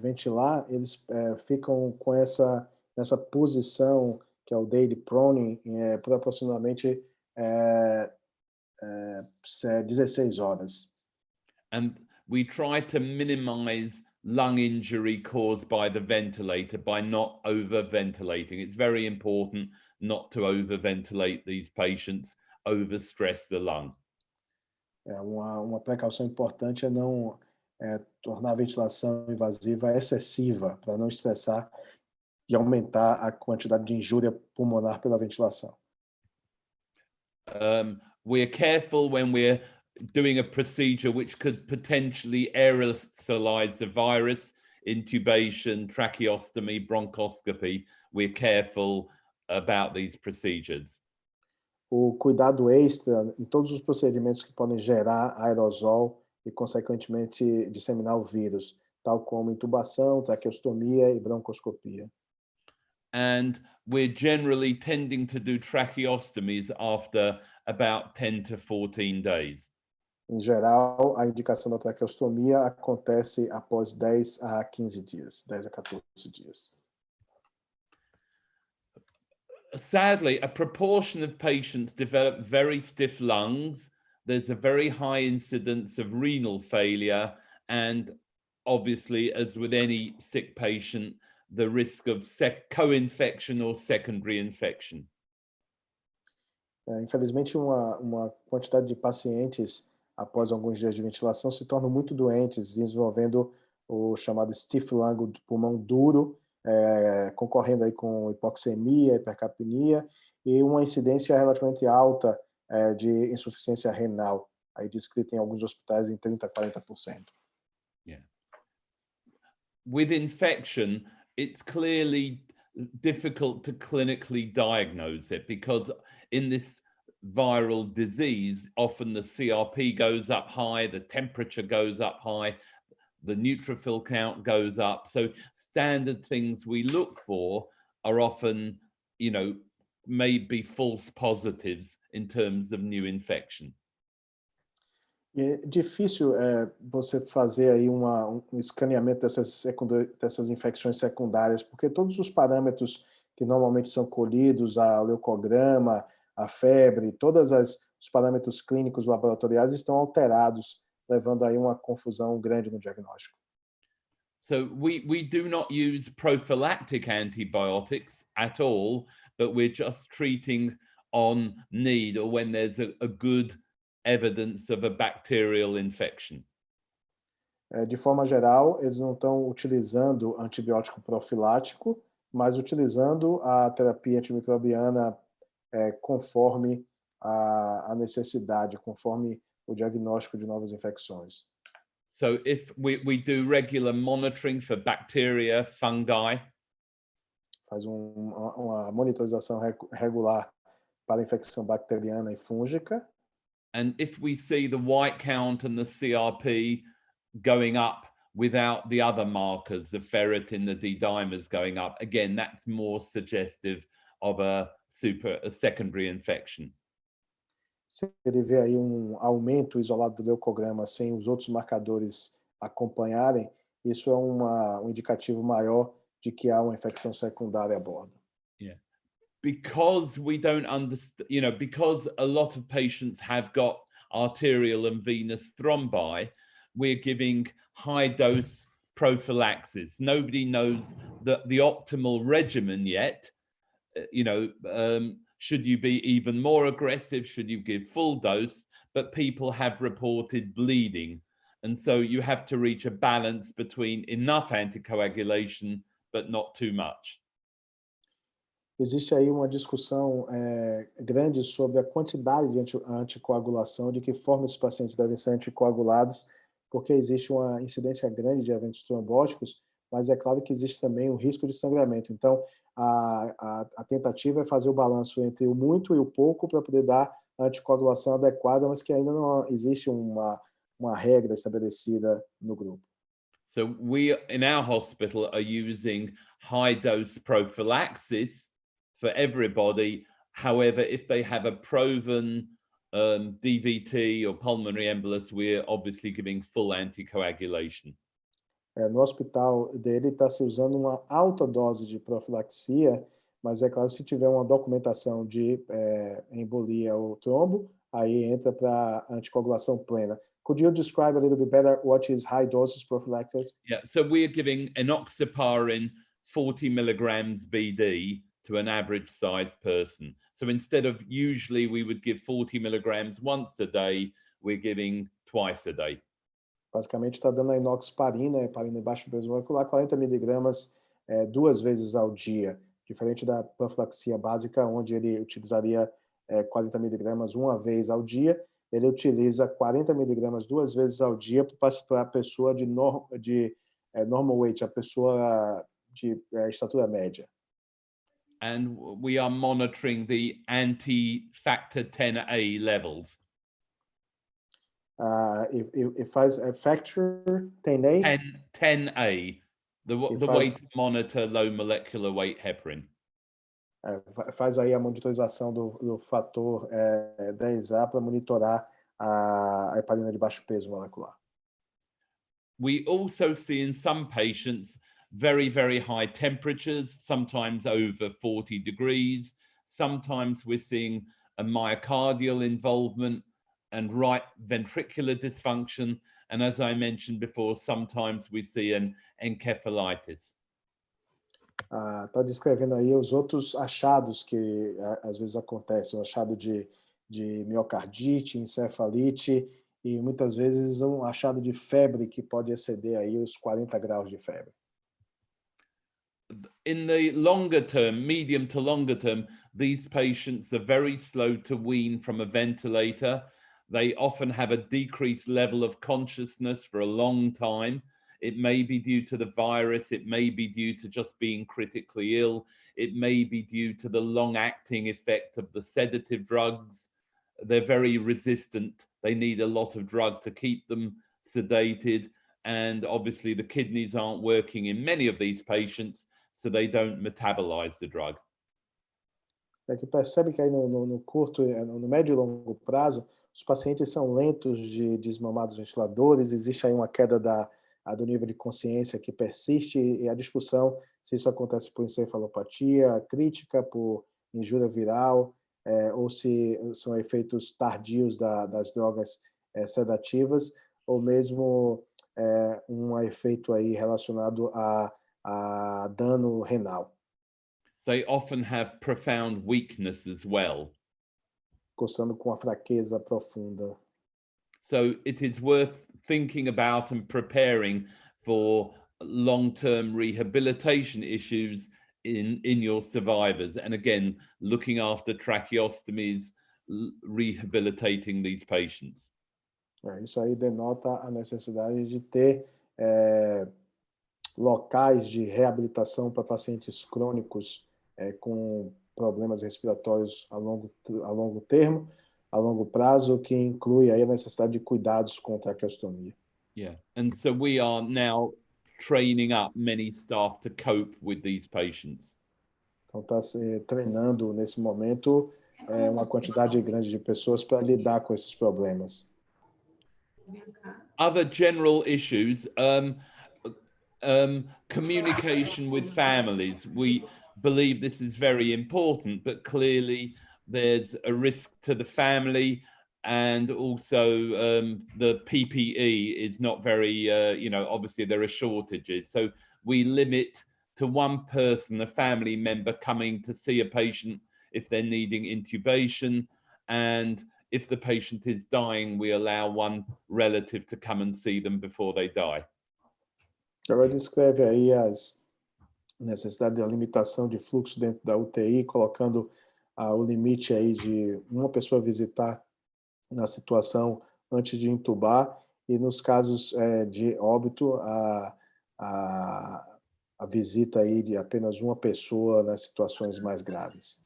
ventilar, eles ficam com nessa posição, que é o daily proning, por aproximadamente 16 horas. And we try to minimize lung injury caused by the ventilator by not over-ventilating. It's very important not to over-ventilate these patients, overstress the lung. Uma precaução importante é não tornar a ventilação invasiva excessiva, para não estressar e aumentar a quantidade de injúria pulmonar pela ventilação. We're careful when we're doing a procedure which could potentially aerosolize the virus, intubation, tracheostomy, bronchoscopy. We're careful about these procedures. O cuidado extra em todos os procedimentos que podem gerar aerosol e, consequentemente, disseminar o vírus, tal como intubação, traqueostomia e broncoscopia. And we're generally tending to do tracheostomies after about 10 to 14 days. Em geral, a indicação da traqueostomia acontece após 10 a 15 dias, 10 a 14 dias. Sadly, a proportion of patients develop very stiff lungs. There's a very high incidence of renal failure, and obviously, as with any sick patient, the risk of co-infection or secondary infection. Infelizmente, uma quantidade de pacientes, após alguns dias de ventilação, se tornam muito doentes, desenvolvendo o chamado stiff lung, o pulmão duro, concorrendo aí com hipoxemia, hipercapnia e uma incidência relativamente alta de insuficiência renal, aí descrita em alguns hospitais em 30 a 40%. Yeah. With infection, it's clearly difficult to clinically diagnose it because in this viral disease, often the CRP goes up high, the temperature goes up high, the neutrophil count goes up. So standard things we look for are often, maybe false positives in terms of new infection. É difícil você fazer aí um escaneamento dessas infecções secundárias, porque todos os parâmetros que normalmente são colhidos, a leucograma, a febre, todos os parâmetros clínicos laboratoriais estão alterados, levando aí uma confusão grande no diagnóstico. So we do not use prophylactic antibiotics at all, but we're just treating on need or when there's a good evidence of a bacterial infection. De forma geral, eles não estão utilizando antibiótico profilático, mas utilizando a terapia antimicrobiana conforme a necessidade, conforme o diagnóstico de novas infecções. So if we do regular monitoring for bacteria, fungi. Faz uma monitorização regular para a infecção bacteriana e fúngica. And if we see the white count and the CRP going up without the other markers, the ferritin, the D-dimers going up, again, that's more suggestive of a secondary infection. Se ele vê aí aumento isolado do leucograma sem os outros marcadores acompanharem, isso é um indicativo maior de que há uma infecção secundária a bordo. Yeah. Because we don't understand, because a lot of patients have got arterial and venous thrombi, we're giving high dose prophylaxis. Nobody knows the optimal regimen yet. Should you be even more aggressive? Should you give full dose? But people have reported bleeding. And so you have to reach a balance between enough anticoagulation, but not too much. Existe aí uma discussão grande sobre a quantidade de anticoagulação, de que forma esses pacientes devem ser anticoagulados, porque existe uma incidência grande de eventos trombóticos, mas é claro que existe também o risco de sangramento. Então, a tentativa é fazer o balanço entre o muito e o pouco para poder dar a anticoagulação adequada, mas que ainda não existe uma regra estabelecida no grupo. So we, in our hospital, are using high-dose prophylaxis for everybody. However, if they have a proven DVT or pulmonary embolus, we're obviously giving full anticoagulation. No hospital dele está se usando uma alta dose de profilaxia, mas é claro, se tiver uma documentação de embolia ou trombo, aí entra para anticoagulação plena. Could you describe a little bit better what is high doses prophylaxis? Yeah, so we're giving enoxaparin 40 milligrams BD to an average sized person. So instead of usually we would give 40 milligrams once a day, we're giving twice a day. Basicamente está dando a enoxaparina, heparina de baixo peso molecular, 40 miligramas 2 vezes ao dia, diferente da profilaxia básica, onde ele utilizaria 40 miligramas uma vez ao dia. Ele utiliza 40 miligramas 2 vezes ao dia para a pessoa de normal weight, a pessoa de estatura média. And we are monitoring the anti-factor 10A levels. It faz factor 10A? 10A, the way to monitor low molecular weight heparin. Faz aí a monitorização do fator 10A para monitorar a heparina de baixo peso molecular. We also see in some patients very, very high temperatures, sometimes over 40 degrees. Sometimes we're seeing a myocardial involvement and right ventricular dysfunction. And as I mentioned before, sometimes we see an encephalitis. Está descrevendo aí os outros achados que às vezes acontecem, o achado de miocardite, encefalite e muitas vezes um achado de febre que pode exceder aí os 40 graus de febre. In the longer term, medium to longer term, these patients are very slow to wean from a ventilator. They often have a decreased level of consciousness for a long time. It may be due to the virus. It may be due to just being critically ill. It may be due to the long-acting effect of the sedative drugs. They're very resistant. They need a lot of drug to keep them sedated. And obviously the kidneys aren't working in many of these patients, so they don't metabolize the drug. É que percebe que aí no curto, no médio e longo prazo, os pacientes são lentos de desmamar dos ventiladores, existe aí uma queda do nível de consciência que persiste, e a discussão se isso acontece por encefalopatia crítica, por injúria viral, ou se são efeitos tardios das drogas sedativas, ou mesmo um efeito aí relacionado a dano renal. They often have profound weakness as well. Coçando com a fraqueza profunda. So it is worth thinking about and preparing for long-term rehabilitation issues in your survivors. And again, looking after tracheostomies, rehabilitating these patients. Isso aí denota a necessidade de ter locais de reabilitação para pacientes crônicos com problemas respiratórios a longo prazo, que inclui aí a necessidade de cuidados com traqueostomia. Yeah, and so we are now training up many staff to cope with these patients. Então está se treinando nesse momento uma quantidade grande de pessoas para lidar com esses problemas. Other general issues, communication with families. We believe this is very important, but clearly there's a risk to the family, and also the PPE is not very, obviously there are shortages. So we limit to one person, a family member, coming to see a patient if they're needing intubation, and if the patient is dying, we allow one relative to come and see them before they die. Ela descreve aí as necessidades da limitação de fluxo dentro da UTI, colocando o limite aí de uma pessoa visitar na situação antes de intubar, e nos casos de óbito, a visita aí de apenas uma pessoa nas situações mais graves.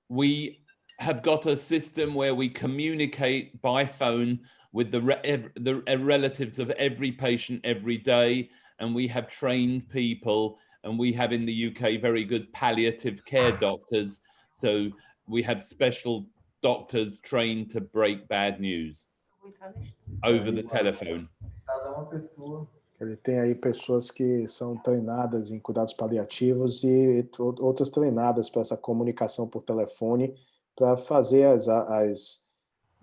We have got a system where we communicate by phone with the relatives of every patient every day, and we have trained people and we have in the UK very good palliative care doctors. So we have special doctors trained to break bad news over the telephone. Ele tem aí pessoas que são treinadas em cuidados paliativos e outras treinadas para essa comunicação por telefone, para fazer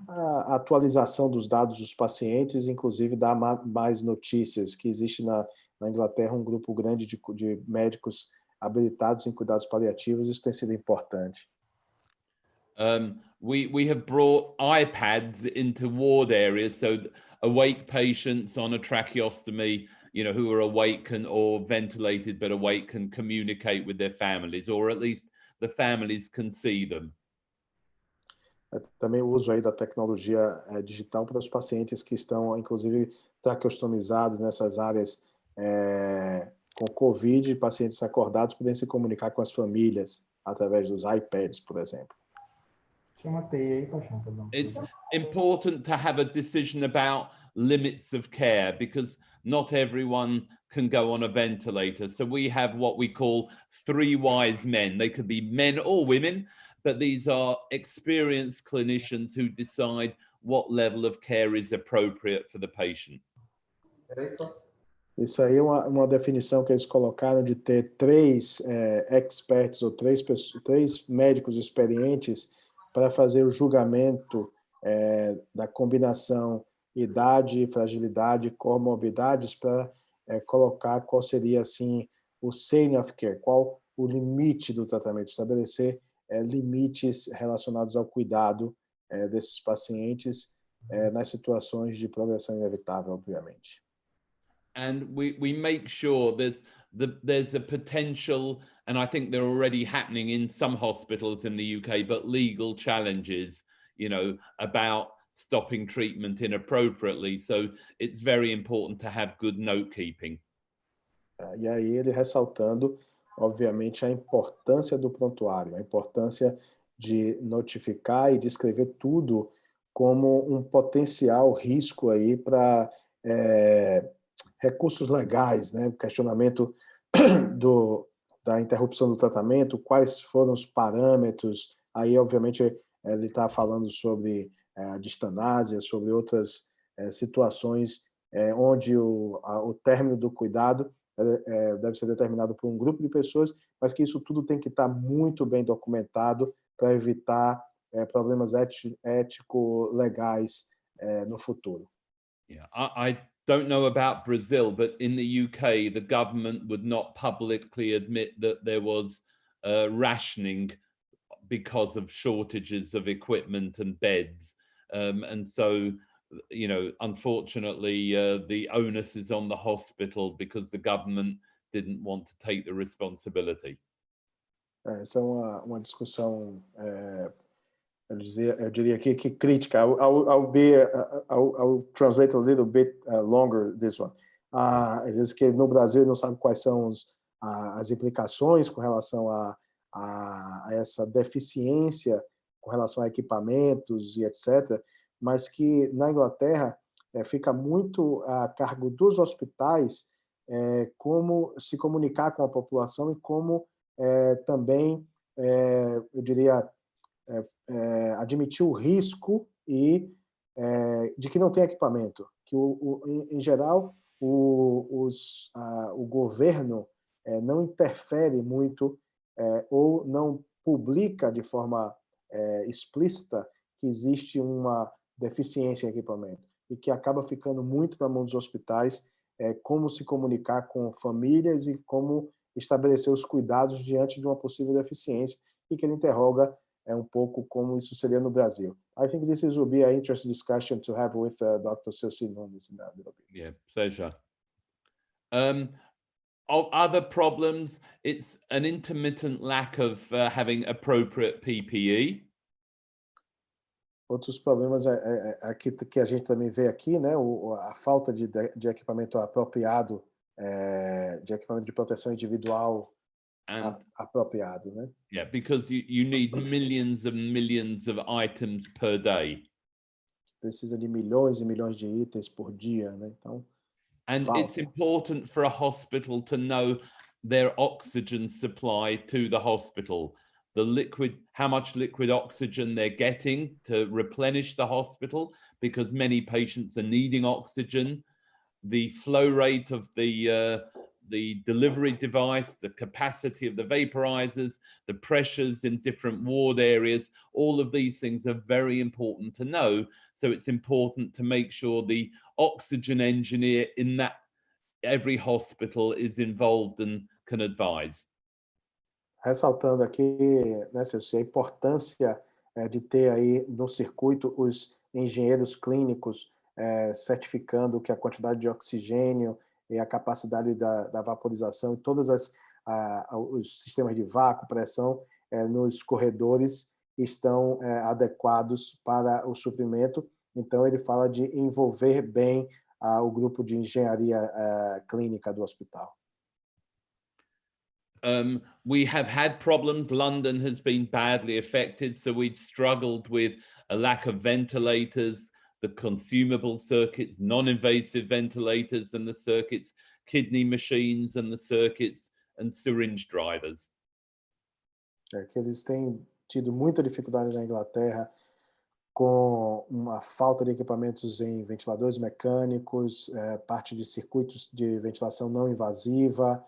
a atualização dos dados dos pacientes, inclusive dar mais notícias, que existe na Inglaterra um grupo grande de médicos habilitados em cuidados paliativos. Isso tem sido importante. We have brought iPads into ward areas, so awake patients on a tracheostomy, who are awake or ventilated but awake, can communicate with their families, or at least the families can see them. Também o uso aí da tecnologia digital para os pacientes que estão, inclusive, traqueostomizados nessas áreas com Covid, pacientes acordados podem se comunicar com as famílias através dos iPads, por exemplo. It's important to have a decision about limits of care, because not everyone can go on a ventilator. So we have what we call 3 wise men. They could be men or women, but these are experienced clinicians who decide what level of care is appropriate for the patient. Isso aí é uma definição que eles colocaram de ter 3 experts ou 3 médicos experientes para fazer o julgamento da combinação idade, fragilidade, comorbidades, para colocar qual seria assim o senior of care, qual o limite do tratamento, estabelecer limites relacionados ao cuidado desses pacientes nas situações de progressão inevitável, obviamente. And we make sure that there's a potential, and I think they're already happening in some hospitals in the UK, but legal challenges, about stopping treatment inappropriately. So it's very important to have good note keeping. E aí ele ressaltando, obviamente, a importância do prontuário, a importância de notificar e descrever tudo como um potencial risco aí para recursos legais, né? Questionamento da interrupção do tratamento, quais foram os parâmetros. Aí, obviamente, ele está falando sobre a distanásia, sobre outras situações onde o término do cuidado deve ser determinado por um grupo de pessoas, mas que isso tudo tem que estar muito bem documentado para evitar problemas ético-legais no futuro. Yeah, I don't know about Brazil, but in the UK, the government would not publicly admit that there was rationing because of shortages of equipment and beds. And so, unfortunately, the onus is on the hospital because the government didn't want to take the responsibility. Essa é uma discussão, eu diria aqui que crítica. I'll translate a little bit longer this one. Ele diz que no Brasil não sabe quais são as implicações com relação a essa deficiência com relação a equipamentos e etc., mas que na Inglaterra fica muito a cargo dos hospitais como se comunicar com a população e como também, eu diria, admitir o risco de que não tem equipamento, que em geral o governo não interfere muito ou não publica de forma explícita que existe uma deficiência em equipamento e que acaba ficando muito na mão dos hospitais como se comunicar com famílias e como estabelecer os cuidados diante de uma possível deficiência, e que ele interroga um pouco como isso seria no Brasil. I think this will be an interesting discussion to have with Dr. Celcin on this in a little bit. Yeah, pleasure. Other problems, it's an intermittent lack of having appropriate PPE. Outros problemas aqui que a gente também vê aqui, né, a falta de equipamento apropriado, de equipamento de proteção individual apropriado, né? Yeah, because you need millions and millions of items per day. Precisa de milhões e milhões de itens por dia, né? Então, and falta. it's important for a hospital to know their oxygen supply to the hospital, the liquid, how much liquid oxygen they're getting to replenish the hospital, because many patients are needing oxygen, the flow rate of the delivery device, the capacity of the vaporizers, the pressures in different ward areas. All of these things are very important to know. So it's important to make sure the oxygen engineer in that every hospital is involved and can advise. Ressaltando aqui, né, Celso, a importância de ter aí no circuito os engenheiros clínicos certificando que a quantidade de oxigênio e a capacidade da vaporização e todos os sistemas de vácuo, pressão nos corredores estão adequados para o suprimento. Então, ele fala de envolver bem o grupo de engenharia clínica do hospital. We have had problems. London has been badly affected, so we've struggled with a lack of ventilators, the consumable circuits, non-invasive ventilators and the circuits, kidney machines and the circuits, and syringe drivers. Que eles têm tido muita dificuldade na Inglaterra com uma falta de equipamentos em ventiladores mecânicos, parte de circuitos de ventilação não invasiva,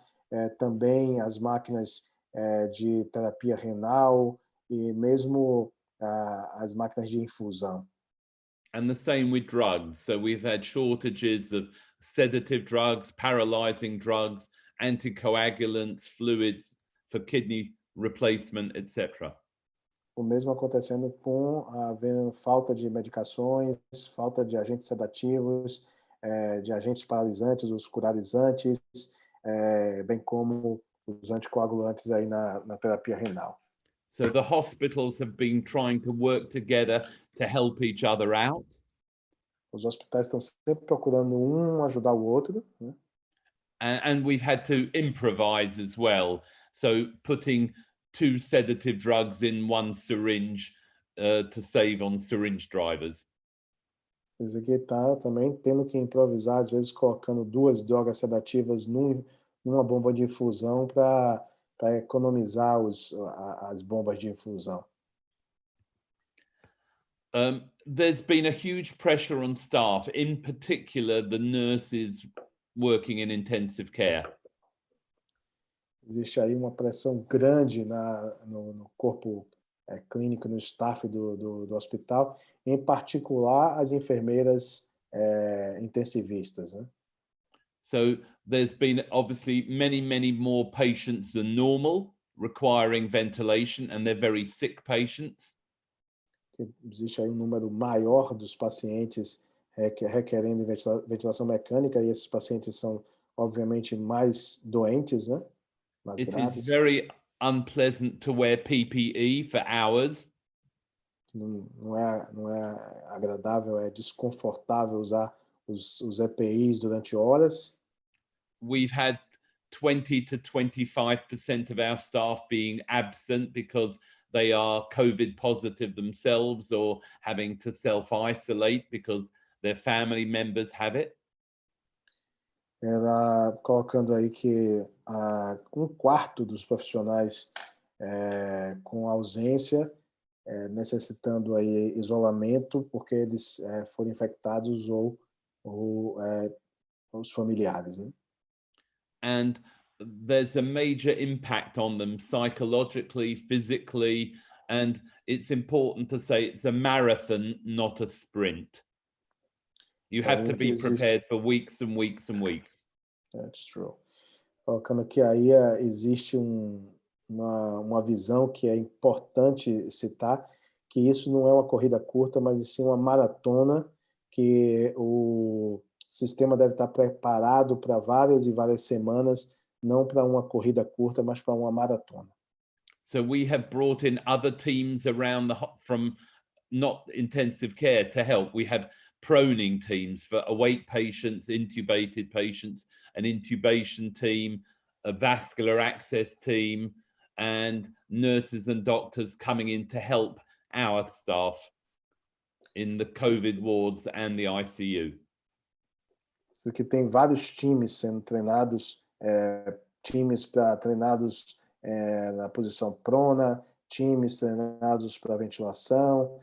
também as máquinas de terapia renal e mesmo as máquinas de infusão. And the same with drugs. So we've had shortages of sedative drugs, paralyzing drugs, anticoagulants, fluids for kidney replacement, etc. O mesmo acontecendo com a falta de medicações, falta de agentes sedativos, de agentes paralisantes, os curarizantes, bem como os anticoagulantes aí na terapia renal. So the hospitals have been trying to work together to help each other out. Os hospitais estão sempre procurando ajudar o outro, né? And we've had to improvise as well. So putting 2 sedative drugs in one syringe to save on syringe drivers. Mas aqui está também tendo que improvisar, às vezes colocando 2 drogas sedativas numa bomba de infusão para economizar as bombas de infusão. There's been a huge pressure on staff, in particular the nurses working in intensive care. Existe aí uma pressão grande no corpo clínico, no staff do hospital, em particular as enfermeiras intensivistas, né? So there's been obviously many more patients than normal requiring ventilation, and they're very sick patients. Existe aí um número maior dos pacientes requerendo ventilação mecânica, e esses pacientes são obviamente mais doentes, né? Mais graves. It is very unpleasant to wear PPE for hours. Não é agradável, é desconfortável usar os EPIs durante horas. We've had 20 to 25% of our staff being absent because they are COVID positive themselves or having to self-isolate because their family members have it. Ela colocando aí que 1/4 dos profissionais com ausência, necessitando aí isolamento porque eles foram infectados ou os familiares, né? And there's a major impact on them psychologically, physically, and it's important to say it's a marathon, not a sprint. You have to be prepared for weeks and weeks and weeks. That's true. Colocando que aí existe uma visão que é importante citar, que isso não é uma corrida curta, mas sim uma maratona, que o sistema deve estar preparado para várias e várias semanas, não para uma corrida curta, mas para uma maratona. So we have brought in other teams around from not intensive care to help. We have proning teams for awake patients, intubated patients, an intubation team, a vascular access team, and nurses and doctors coming in to help our staff in the COVID wards and the ICU. Isso aqui tem vários times sendo treinados times treinados na posição prona, times treinados para ventilação,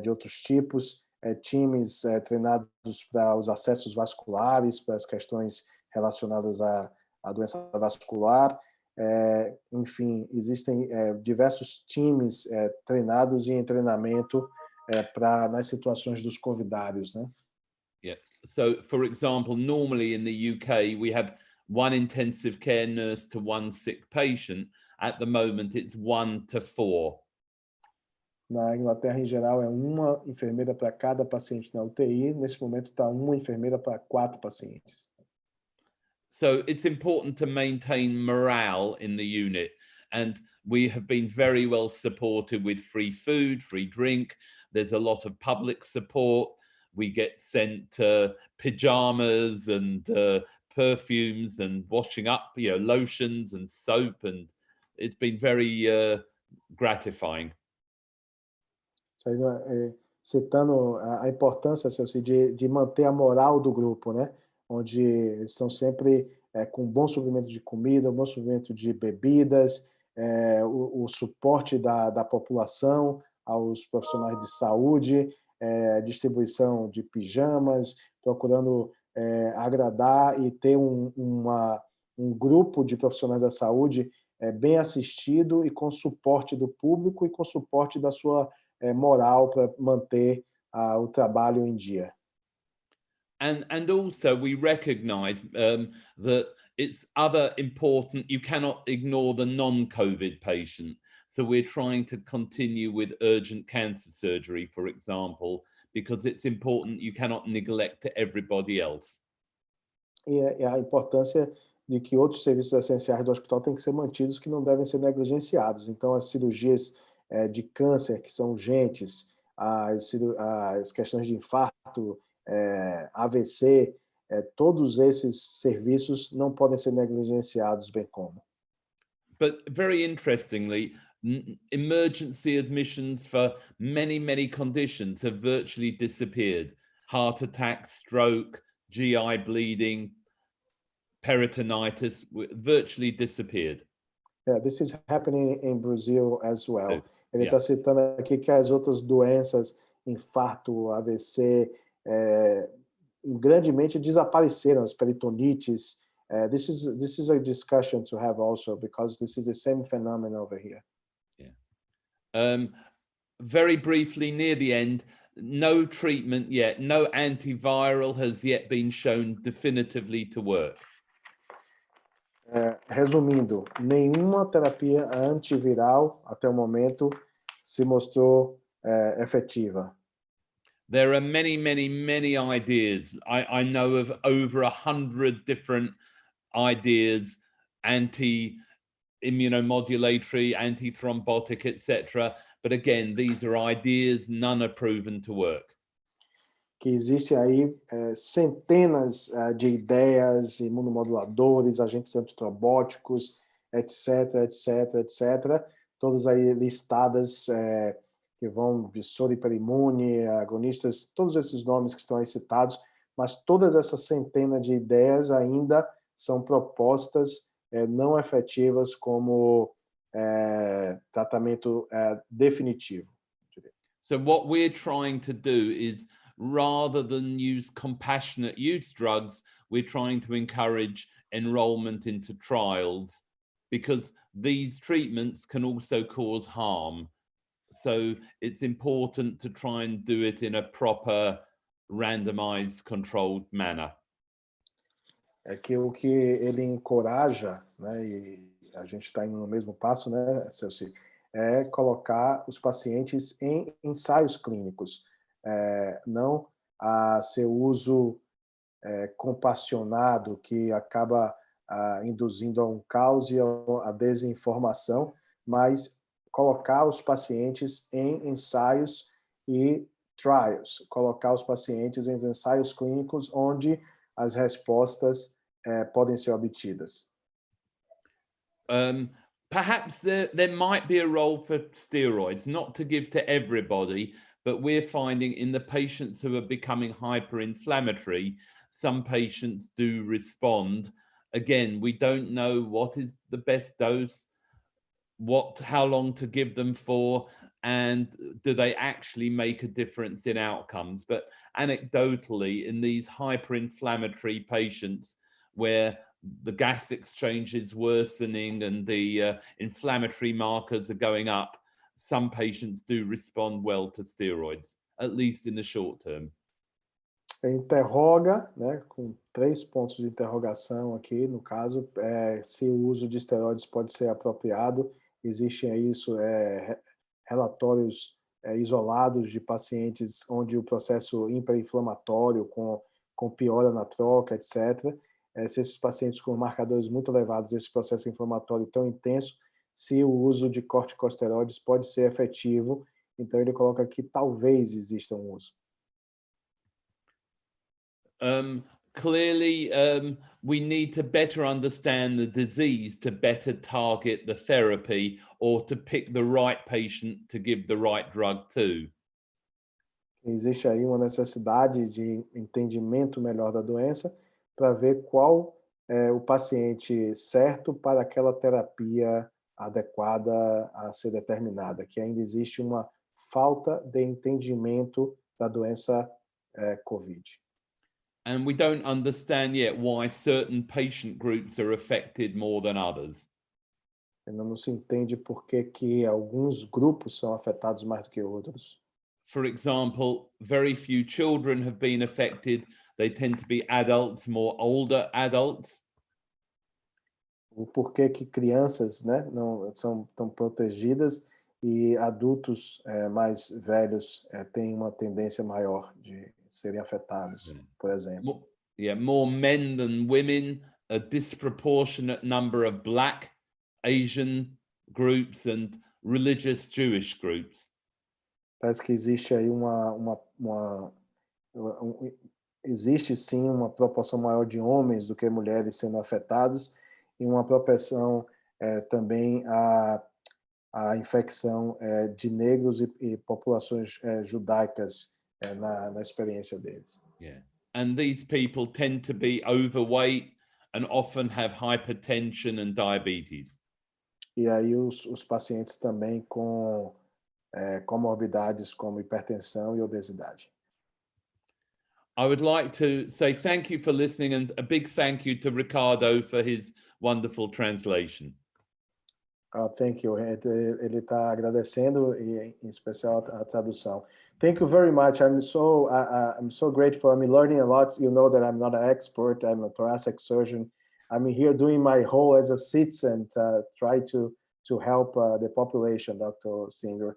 de outros tipos, times treinados para os acessos vasculares, para as questões relacionadas à doença vascular. Enfim, existem diversos times treinados e em treinamento nas situações dos convidados, né? Yeah. So, for example, normally in the UK, we have one intensive care nurse to one sick patient. At the moment, it's 1 to 4. Na Inglaterra, em geral, é uma enfermeira para cada paciente na UTI. Nesse momento, está uma enfermeira para 4 pacientes. So it's important to maintain morale in the unit. And we have been very well supported with free food, free drink. There's a lot of public support. We get sent pajamas and perfumes and washing up, lotions and soap. And it's been very gratifying. Citando a importância, Celso, de manter a moral do grupo, né? Onde eles estão sempre com bom suprimento de comida, bom suprimento de bebidas, o suporte da população aos profissionais de saúde, distribuição de pijamas, procurando agradar e ter um grupo de profissionais da saúde bem assistido e com suporte do público e com suporte da sua moral para manter o trabalho em dia. And also we recognize that it's other important, you cannot ignore the non-COVID patient. So we're trying to continue with urgent cancer surgery, for example, because it's important, you cannot neglect everybody else. E a importância de que outros serviços essenciais do hospital têm que ser mantidos, que não devem ser negligenciados. Então, as cirurgias de câncer, que são urgentes, as questões de infarto, AVC, todos esses serviços não podem ser negligenciados, bem como. But very interestingly, emergency admissions for many conditions have virtually disappeared. Heart attack, stroke, GI bleeding, peritonitis virtually disappeared. This is happening in Brazil as well. Ele Yeah. está citando aqui que as outras doenças, infarto, AVC, grandemente desapareceram, as peritonites. This is a discussion to have also, because this is the same phenomenon over here. Yeah. Very briefly, near the end, no treatment yet, no antiviral has yet been shown definitively to work. Resumindo, nenhuma terapia antiviral até o momento se mostrou efetiva. There are many ideas. I know of over 100 different ideas, anti-immunomodulatory, anti-thrombotic, etc. But again, these are ideas, none are proven to work. Que existe aí centenas de ideias, imunomoduladores, agentes antitrombóticos, etc, todas aí listadas, que vão de soro hiperimune, agonistas, todos esses nomes que estão aí citados, mas todas essas centenas de ideias ainda são propostas não efetivas como tratamento definitivo. So what we're trying to do is, rather than use compassionate use drugs, we're trying to encourage enrollment into trials, because these treatments can also cause harm. So it's important to try and do it in a proper, randomized, controlled manner. Que o que ele encoraja, né, e a gente está indo no mesmo passo, né, Celci, é colocar os pacientes em ensaios clínicos, não a seu uso compassionado, que acaba induzindo a um caos e a desinformação, mas colocar os pacientes em ensaios e trials, colocar os pacientes em ensaios clínicos onde as respostas podem ser obtidas. Perhaps there might be a role for steroids, not to give to everybody, but we're finding in the patients who are becoming hyperinflammatory, some patients do respond, again, we don't know what is the best dose, how long to give them for, and do they actually make a difference in outcomes. But anecdotally, in these hyperinflammatory patients where the gas exchange is worsening and the inflammatory markers are going up, some patients do respond well to steroids, at least in the short term. Interroga, né, com 3 pontos de interrogação aqui, no caso, se o uso de esteroides pode ser apropriado. Existem aí relatórios isolados de pacientes onde o processo hiperinflamatório com piora na troca, etc. Se esses pacientes com marcadores muito elevados, esse processo inflamatório tão intenso, se o uso de corticosteroides pode ser efetivo, então ele coloca que talvez exista um uso. Clearly, we need to better understand the disease to better target the therapy or to pick the right patient to give the right drug to. Existe aí uma necessidade de entendimento melhor da doença para ver qual é o paciente certo para aquela terapia adequada a ser determinada, que ainda existe uma falta de entendimento da doença COVID. And we don't understand yet why certain patient groups are affected more than others. Ainda não se entende por que alguns grupos são afetados mais do que outros. For example, very few children have been affected. They tend to be adults, more older adults. O porquê que crianças, né, não são tão protegidas e adultos mais velhos têm uma tendência maior de serem afetados, por exemplo. More men than women, a disproportionate number of Black, Asian groups and religious Jewish groups. Parece que existe aí existe sim uma proporção maior de homens do que mulheres sendo afetados e uma propensão também à infecção de negros e populações judaicas na experiência deles. Yeah. And these people tend to be overweight and often have hypertension and diabetes. E aí os pacientes também com comorbidades como hipertensão e obesidade. I would like to say thank you for listening and a big thank you to Ricardo for his wonderful translation. Thank you. Ele está agradecendo e em especial a tradução. Thank you very much. I'm so grateful. I'm learning a lot. You know that I'm not an expert. I'm a thoracic surgeon. I'm here doing my role as a citizen to try to help the population, Dr. Singer.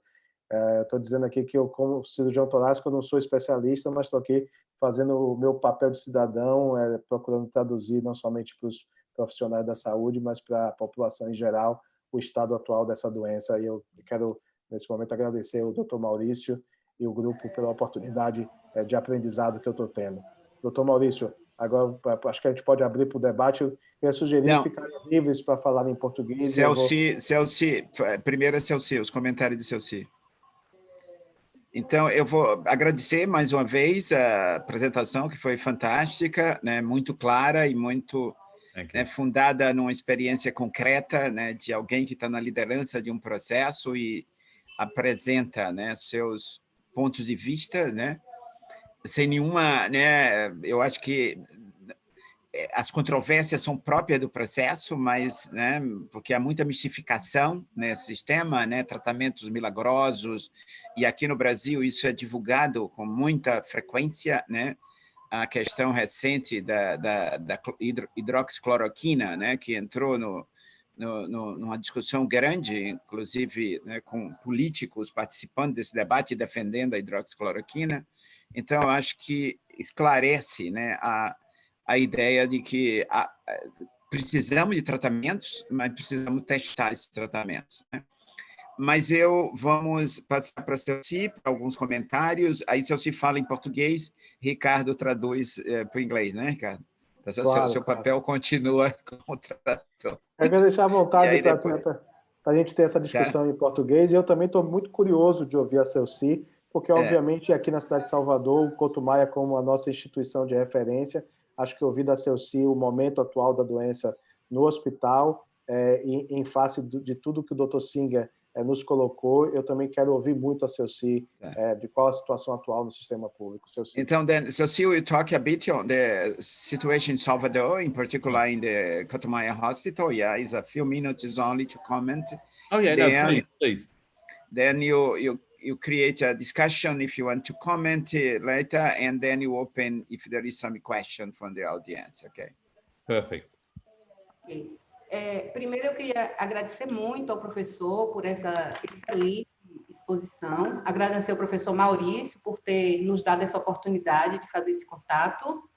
Estou dizendo aqui que eu, como cirurgião torácico, eu não sou especialista, mas estou aqui fazendo o meu papel de cidadão, procurando traduzir não somente para os profissionais da saúde, mas para a população em geral, o estado atual dessa doença. E eu quero, nesse momento, agradecer ao Dr. Maurício e o grupo pela oportunidade de aprendizado que eu estou tendo. Dr. Maurício, agora acho que a gente pode abrir para o debate. Eu queria sugerir ficarem livres para falar em português. Celci, primeiro é Celci, os comentários de Celci. Então, eu vou agradecer mais uma vez a apresentação, que foi fantástica, né, muito clara e muito fundada numa experiência concreta, né, de alguém que está na liderança de um processo e apresenta, né, seus pontos de vista, né, sem nenhuma, né, eu acho que as controvérsias são próprias do processo, mas, né, porque há muita mistificação nesse sistema, né, tratamentos milagrosos, e aqui no Brasil isso é divulgado com muita frequência, né, a questão recente da hidroxicloroquina, né, que entrou numa discussão grande, inclusive, né, com políticos participando desse debate, defendendo a hidroxicloroquina. Então, eu acho que esclarece, né, a ideia de que precisamos de tratamentos, mas precisamos testar esses tratamentos, né? Mas vamos passar para a Celci, para alguns comentários. Aí, Celci fala em português, Ricardo traduz para o inglês, né, Ricardo? Então, claro, seu papel continua como tradutor. Eu quero deixar à vontade para a gente ter essa discussão em português. E eu também estou muito curioso de ouvir a Celci, porque, obviamente, aqui na cidade de Salvador, o Coto Maia, como a nossa instituição de referência, acho que ouvi da Celci o momento atual da doença no hospital, em face de tudo que o Dr. Singer nos colocou. Eu também quero ouvir muito a Celci de qual a situação atual no sistema público. Celci. Então, Celci will talk a bit on the situation in Salvador, in particular in the Cotomayor Hospital. Yeah, it's a few minutes only to comment. Oh yeah, then, no, please. Then you create a discussion if you want to comment later, and then you open if there is some question from the audience. Okay. Perfect. Okay. Primeiro, eu queria agradecer muito ao professor por essa excelente exposição, agradecer ao professor Maurício por ter nos dado essa oportunidade de fazer esse contato.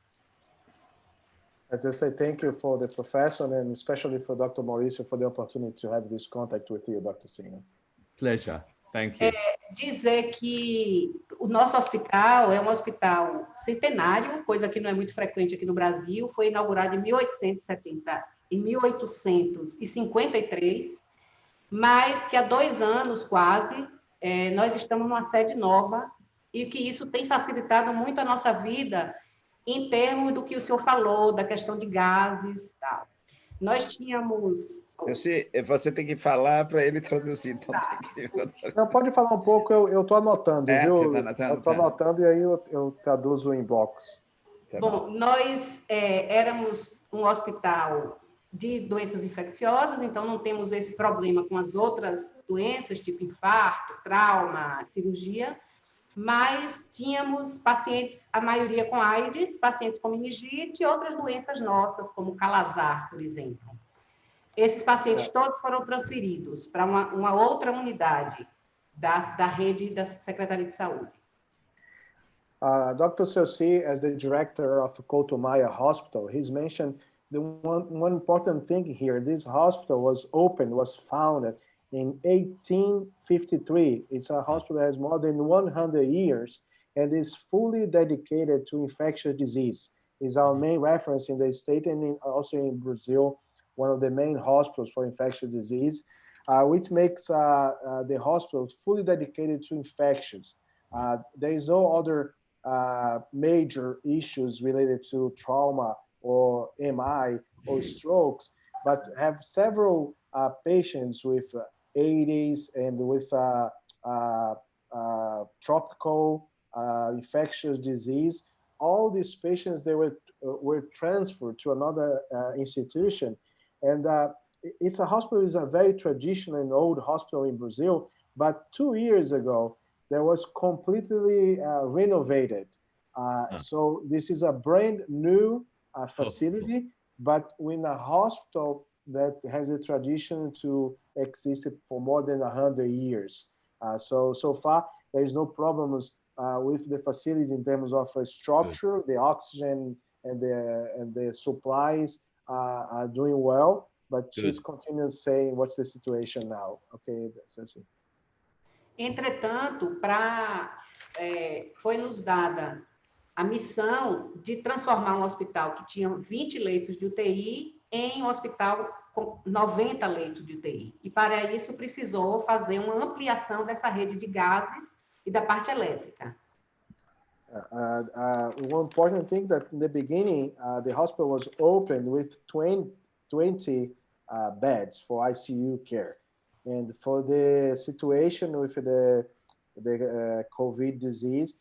I just say thank you for the professor and especially for Dr. Mauricio for the opportunity to have this contact with you, Dr. Singer. Pleasure. Thank you. Dizer que o nosso hospital é um hospital centenário, coisa que não é muito frequente aqui no Brasil, foi inaugurado em 1853, mas que há 2 anos quase, nós estamos numa sede nova e que isso tem facilitado muito a nossa vida em termos do que o senhor falou, da questão de gases e tal. Nós tínhamos... Você tem que falar para ele traduzir. Então Não, pode falar um pouco, eu estou anotando, viu? Você tá anotando, eu estou anotando e aí eu traduzo em box. Bom, nós éramos um hospital de doenças infecciosas, então não temos esse problema com as outras doenças, tipo infarto, trauma, cirurgia, mas tínhamos pacientes, a maioria com AIDS, pacientes com meningite e outras doenças nossas, como calazar, por exemplo. Esses pacientes todos foram transferidos para uma outra unidade da rede da Secretaria de Saúde. Dr. Celci, as the director of Cotomayor Hospital, he's mentioned the one important thing here. This hospital was founded in 1853. It's a hospital that has more than 100 years and is fully dedicated to infectious disease. It's our main reference in the state and also in Brazil, one of the main hospitals for infectious disease, which makes the hospital fully dedicated to infections. There is no other major issues related to trauma or MI or strokes, but have several patients with AIDS and with tropical infectious disease. All these patients, they were transferred to another institution. And it's a hospital, is a very traditional and old hospital in Brazil, but 2 years ago, there was completely renovated. So this is a brand new facility, but in a hospital that has a tradition to exist for more than 100 years. So far, there is no problems with the facility in terms of structure. Good. The oxygen and the supplies are doing well, but she's continuing saying what's the situation now. Okay, that's it. Entretanto, foi nos dada a missão de transformar um hospital que tinha 20 leitos de UTI em um hospital com 90 leitos de UTI. E para isso precisou fazer uma ampliação dessa rede de gases e da parte elétrica. One important thing that in the beginning, the hospital was opened with 20 beds for ICU care. And for the situation with the COVID disease,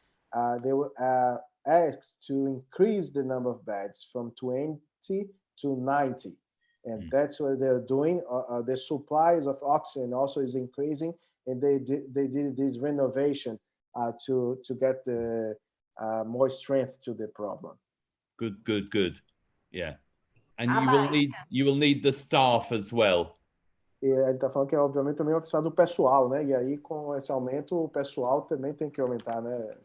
they were asked to increase the number of beds from 20 to 90. And that's what they're doing. The supplies of oxygen also is increasing, and they did this renovation to get the more strength to the problem. Good. Yeah. And you will need the staff as well. E ele está falando que, obviamente, também vai precisar do pessoal, né? E aí, com esse aumento, o pessoal também tem que aumentar, né?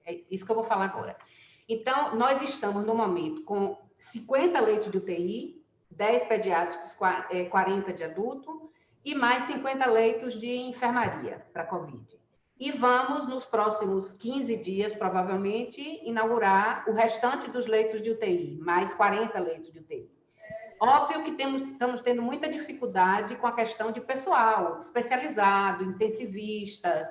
É isso que eu vou falar agora. Então, nós estamos, no momento, com 50 leitos de UTI, 10 pediátricos, 40 de adulto, e mais 50 leitos de enfermaria para Covid. E vamos, nos próximos 15 dias, provavelmente, inaugurar o restante dos leitos de UTI, mais 40 leitos de UTI. Óbvio que estamos tendo muita dificuldade com a questão de pessoal especializado, intensivistas,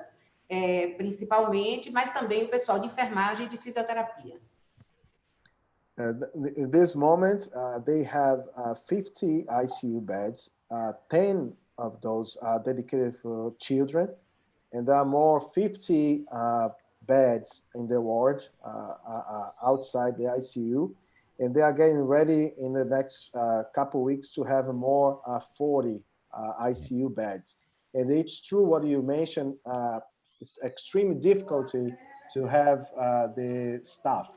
principalmente, mas também o pessoal de enfermagem e de fisioterapia. In this moment, they have 50 ICU beds. 10 of those are dedicated for children, and there are more 50 beds in the ward outside the ICU, and they are getting ready in the next couple weeks to have more 40 ICU beds. And it's true what you mentioned, it's extremely difficulty to have the staff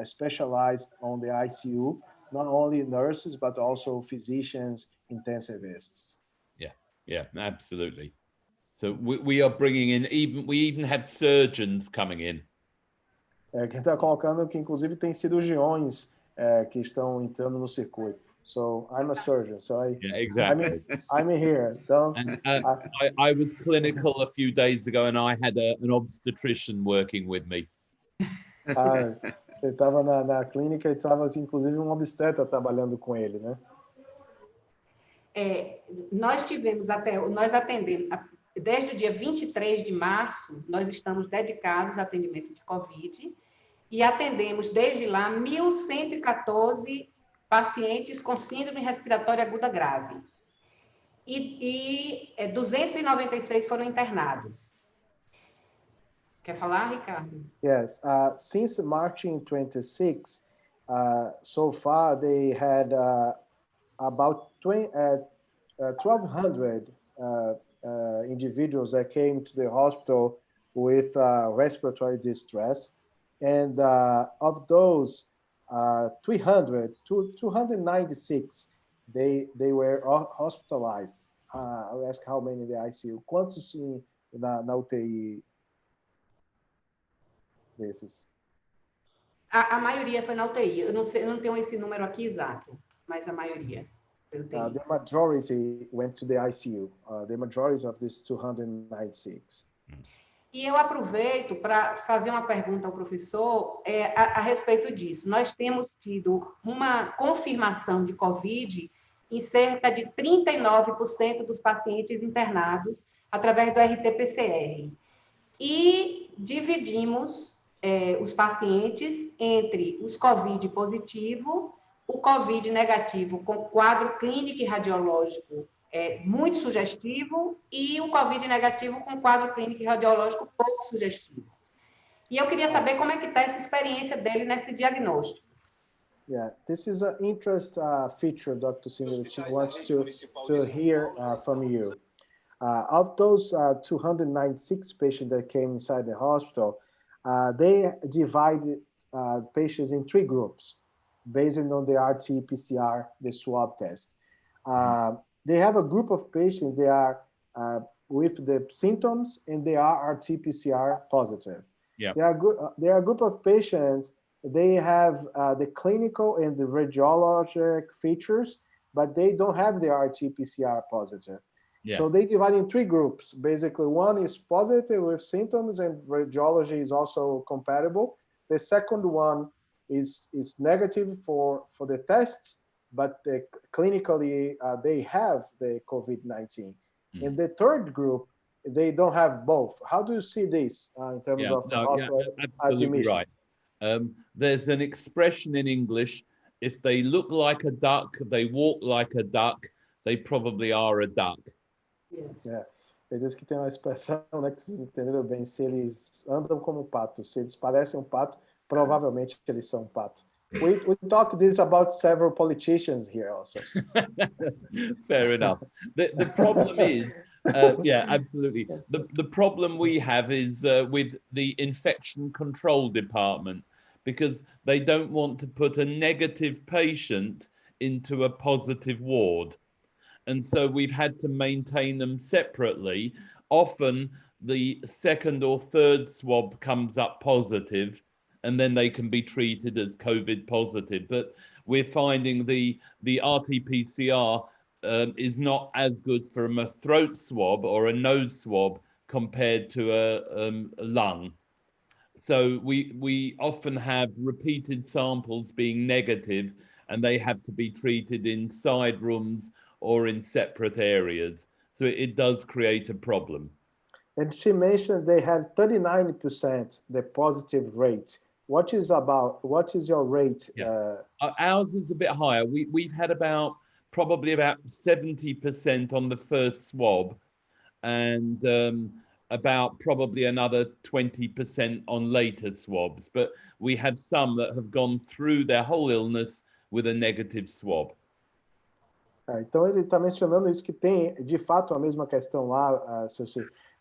specialized on the ICU, not only nurses, but also physicians, intensivists. Yeah, absolutely. So we are bringing in, we even have surgeons coming in. Quem está colocando que inclusive tem cirurgiões que estão entrando no circuito. So I'm a surgeon, so yeah, exactly. I'm here. Então, and, I was clinical a few days ago, and I had an obstetrician working with me. Ele estava na clínica e estava inclusive obstetra trabalhando com ele, né? Nós atendemos, desde o dia 23 de março, nós estamos dedicados ao atendimento de Covid e atendemos desde lá 1.114 pacientes com síndrome respiratória aguda grave. E 296 foram internados. Quer falar, Ricardo? Yes. Since March 26, so far they had about 1,200 individuals that came to the hospital with respiratory distress. And of those, 296, they were hospitalized. I'll ask how many in the ICU. Quantos na UTI desses? A maioria foi na UTI. Eu não sei, eu não tenho esse número aqui exato, mas a maioria foi UTI. The majority went to the ICU. The majority of these 296. E eu aproveito para fazer uma pergunta ao professor a respeito disso. Nós temos tido uma confirmação de Covid em cerca de 39% dos pacientes internados através do RT-PCR. E dividimos os pacientes entre os Covid positivo, o Covid negativo com quadro clínico e radiológico muito sugestivo e o Covid negativo com quadro clínico e radiológico pouco sugestivo. E eu queria saber como é que está essa experiência dele nesse diagnóstico. Yeah, this is an interest feature, Dr. Singer, which he wants to hear from you. Of those 296 patients that came inside the hospital, they divided patients in 3 groups based on the RT-PCR, the swab test. They have a group of patients, they are with the symptoms and they are RT-PCR positive. Yeah. There are a group of patients, they have the clinical and the radiologic features, but they don't have the RT-PCR positive. Yeah. So they divide in 3 groups. Basically, one is positive with symptoms and radiology is also compatible. The second one is negative for the tests, but clinically they have the COVID-19. And the third group, they don't have both. How do you see this in terms of hospital absolutely right. There's an expression in English: if they look like a duck, they walk like a duck, they probably are a duck. Ele diz que tem uma expressão, né, que vocês entenderam bem, se eles andam como pato, se eles parecem um pato, provavelmente eles são um pato. We talk this about several politicians here also. Fair enough. The problem is, yeah, absolutely. The problem we have is with the infection control department, because they don't want to put a negative patient into a positive ward. And so we've had to maintain them separately. Often the second or third swab comes up positive, and then they can be treated as COVID positive. But we're finding the RT-PCR is not as good from a throat swab or a nose swab compared to a lung. So we often have repeated samples being negative, and they have to be treated in side rooms or in separate areas. So it does create a problem. And she mentioned they had 39% the positive rate what is your rate? Yeah. Ours is a bit higher. We've had probably about 70% on the first swab, and about probably another 20% on later swabs. But we have some that have gone through their whole illness with a negative swab. Então ele está mencionando isso, que tem de fato a mesma questão lá,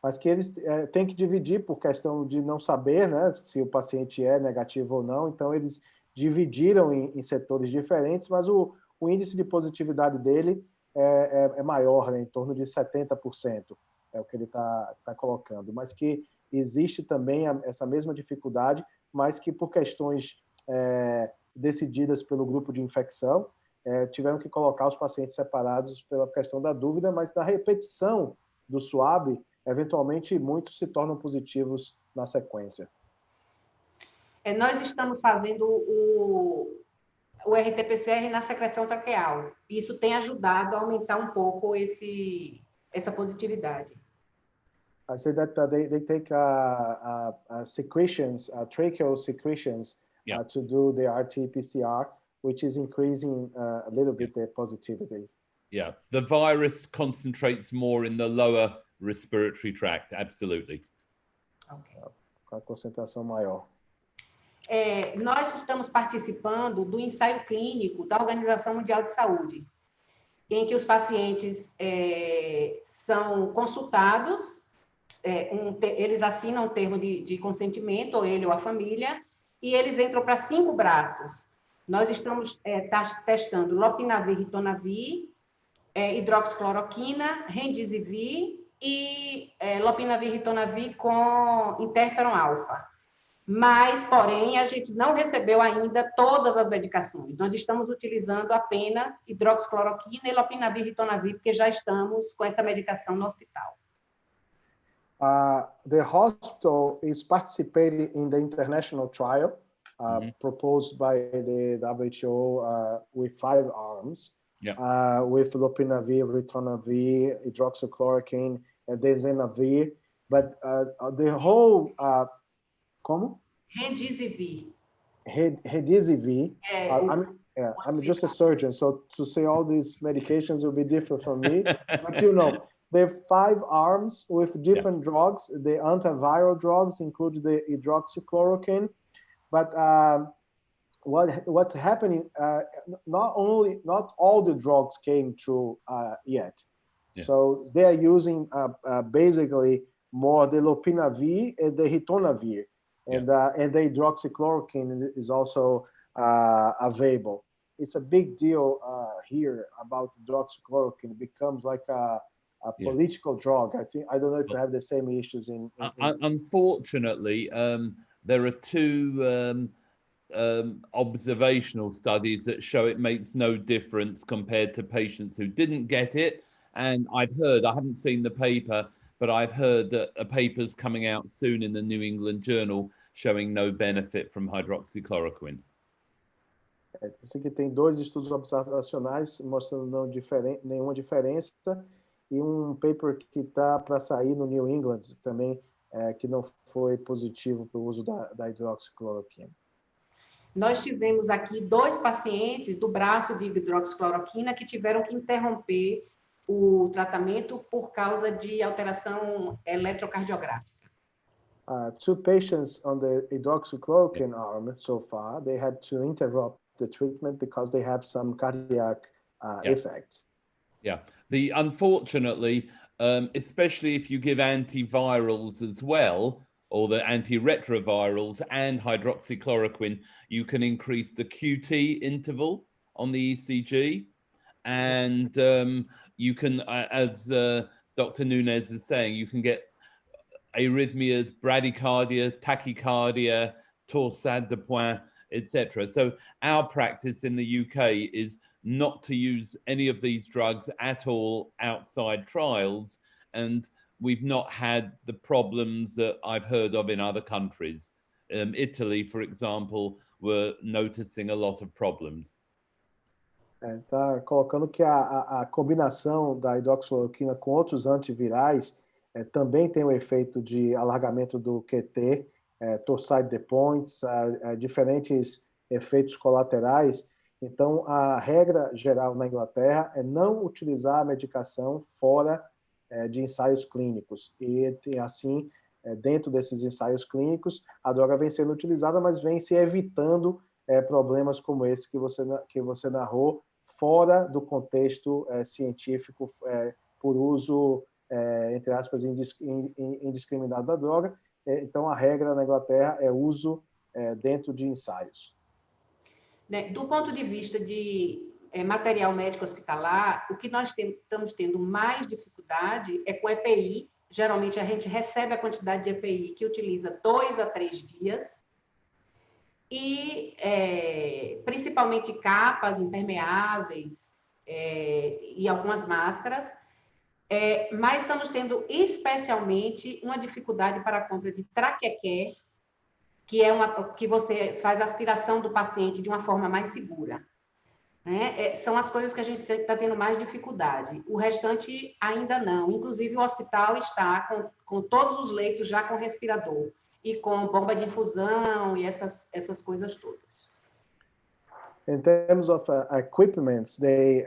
mas que eles têm que dividir por questão de não saber, né, se o paciente é negativo ou não. Então eles dividiram em setores diferentes, mas o índice de positividade dele é maior, né, em torno de 70%, é o que ele está colocando. Mas que existe também essa mesma dificuldade, mas que por questões decididas pelo grupo de infecção, tiveram que colocar os pacientes separados pela questão da dúvida, mas na repetição do swab, eventualmente muitos se tornam positivos na sequência. Nós estamos fazendo o RT-PCR na secreção traqueal. Isso tem ajudado a aumentar um pouco essa positividade. I said that they take secretions, tracheal secretions, to do the RT-PCR, which is increasing a little bit the positivity. Yeah, the virus concentrates more in the lower respiratory tract, absolutely. Okay. Com a concentração maior. Nós estamos participando do ensaio clínico da Organização Mundial de Saúde, em que os pacientes são consultados, eles assinam um termo de consentimento, ou ele ou a família, e eles entram para 5 braços. Nós estamos testando lopinavir, ritonavir, hidroxicloroquina, remdesivir e lopinavir, ritonavir com interferon alfa. Mas, porém, a gente não recebeu ainda todas as medicações. Nós estamos utilizando apenas hidroxicloroquina e lopinavir, ritonavir, porque já estamos com essa medicação no hospital. The hospital is participating in the international trial proposed by the WHO with 5 arms, with lopinavir, ritonavir, hydroxychloroquine, and denzenavir. But the whole... como? Remdesivir. Remdesivir. I'm just a surgeon, so to say all these medications will be different from me. But you know, there are 5 arms with different drugs. The antiviral drugs include the hydroxychloroquine. But what's happening? Not all the drugs came through yet. Yeah. So they are using basically more the lopinavir and the ritonavir, and the hydroxychloroquine is also available. It's a big deal here about hydroxychloroquine. It becomes like a political drug. I don't know if you have the same issues in unfortunately, there are 2 observational studies that show it makes no difference compared to patients who didn't get it. And I've heard, I haven't seen the paper, but I've heard that a paper's coming out soon in the New England Journal showing no benefit from hydroxychloroquine. Isso aqui tem 2 estudos observacionais mostrando nenhuma diferença, e paper que está para sair no New England também, que não foi positivo para o uso da hidroxicloroquina. Nós tivemos aqui 2 pacientes do braço de hidroxicloroquina que tiveram que interromper o tratamento por causa de alteração eletrocardiográfica. 2 patients on the hydroxychloroquine arm so far, they had to interrupt the treatment because they have some cardiac effects. Yeah, unfortunately, especially if you give antivirals as well, or the antiretrovirals and hydroxychloroquine, you can increase the QT interval on the ECG. And you can, as Dr. Nunez is saying, you can get arrhythmias, bradycardia, tachycardia, torsade de pointe, etc. So our practice in the UK is not to use any of these drugs at all outside trials, and we've not had the problems that I've heard of in other countries. Italy, for example, were noticing a lot of problems. Está colocando que a combinação da hidroxicloroquina com outros antivirais também tem o efeito de alargamento do QT torsade de points, diferentes efeitos colaterais. Então, a regra geral na Inglaterra é não utilizar a medicação fora de ensaios clínicos. E, assim, dentro desses ensaios clínicos, a droga vem sendo utilizada, mas vem se evitando problemas como esse que você narrou, fora do contexto científico, por uso, entre aspas, indiscriminado da droga. Então, a regra na Inglaterra é uso dentro de ensaios. Do ponto de vista de material médico hospitalar, o que nós estamos tendo mais dificuldade é com EPI. Geralmente, a gente recebe a quantidade de EPI que utiliza 2 a 3 dias. E, principalmente, capas impermeáveis e algumas máscaras. Mas estamos tendo, especialmente, uma dificuldade para a compra de traquequé, que você faz a aspiração do paciente de uma forma mais segura. Né? São as coisas que a gente está tendo mais dificuldade. O restante ainda não. Inclusive, o hospital está com todos os leitos já com respirador e com bomba de infusão e essas coisas todas. In terms of equipment, the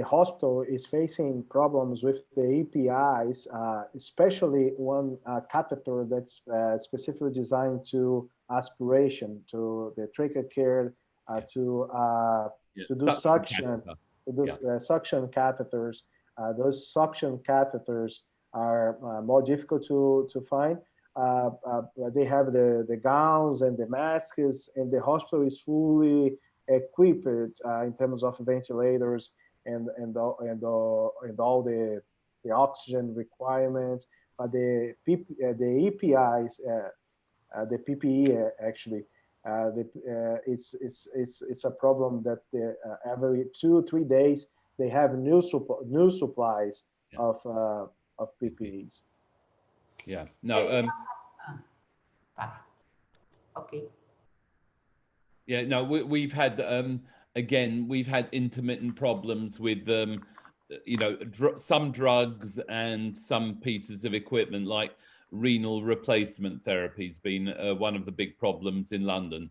hospital is facing problems with the APIs, especially one catheter that's specifically designed to aspiration, to the trachea care, to do suction, suction catheters. Those suction catheters are more difficult to find. They have the gowns and the masks, and the hospital is fully equipped in terms of ventilators and all the oxygen requirements. But the EPIs, the PPE actually, it's a problem that every 2 or 3 days they have new supplies of PPEs. Yeah. No. Okay. Yeah, no, we've had, again, we've had intermittent problems with, some drugs and some pieces of equipment, like renal replacement therapy has been one of the big problems in London.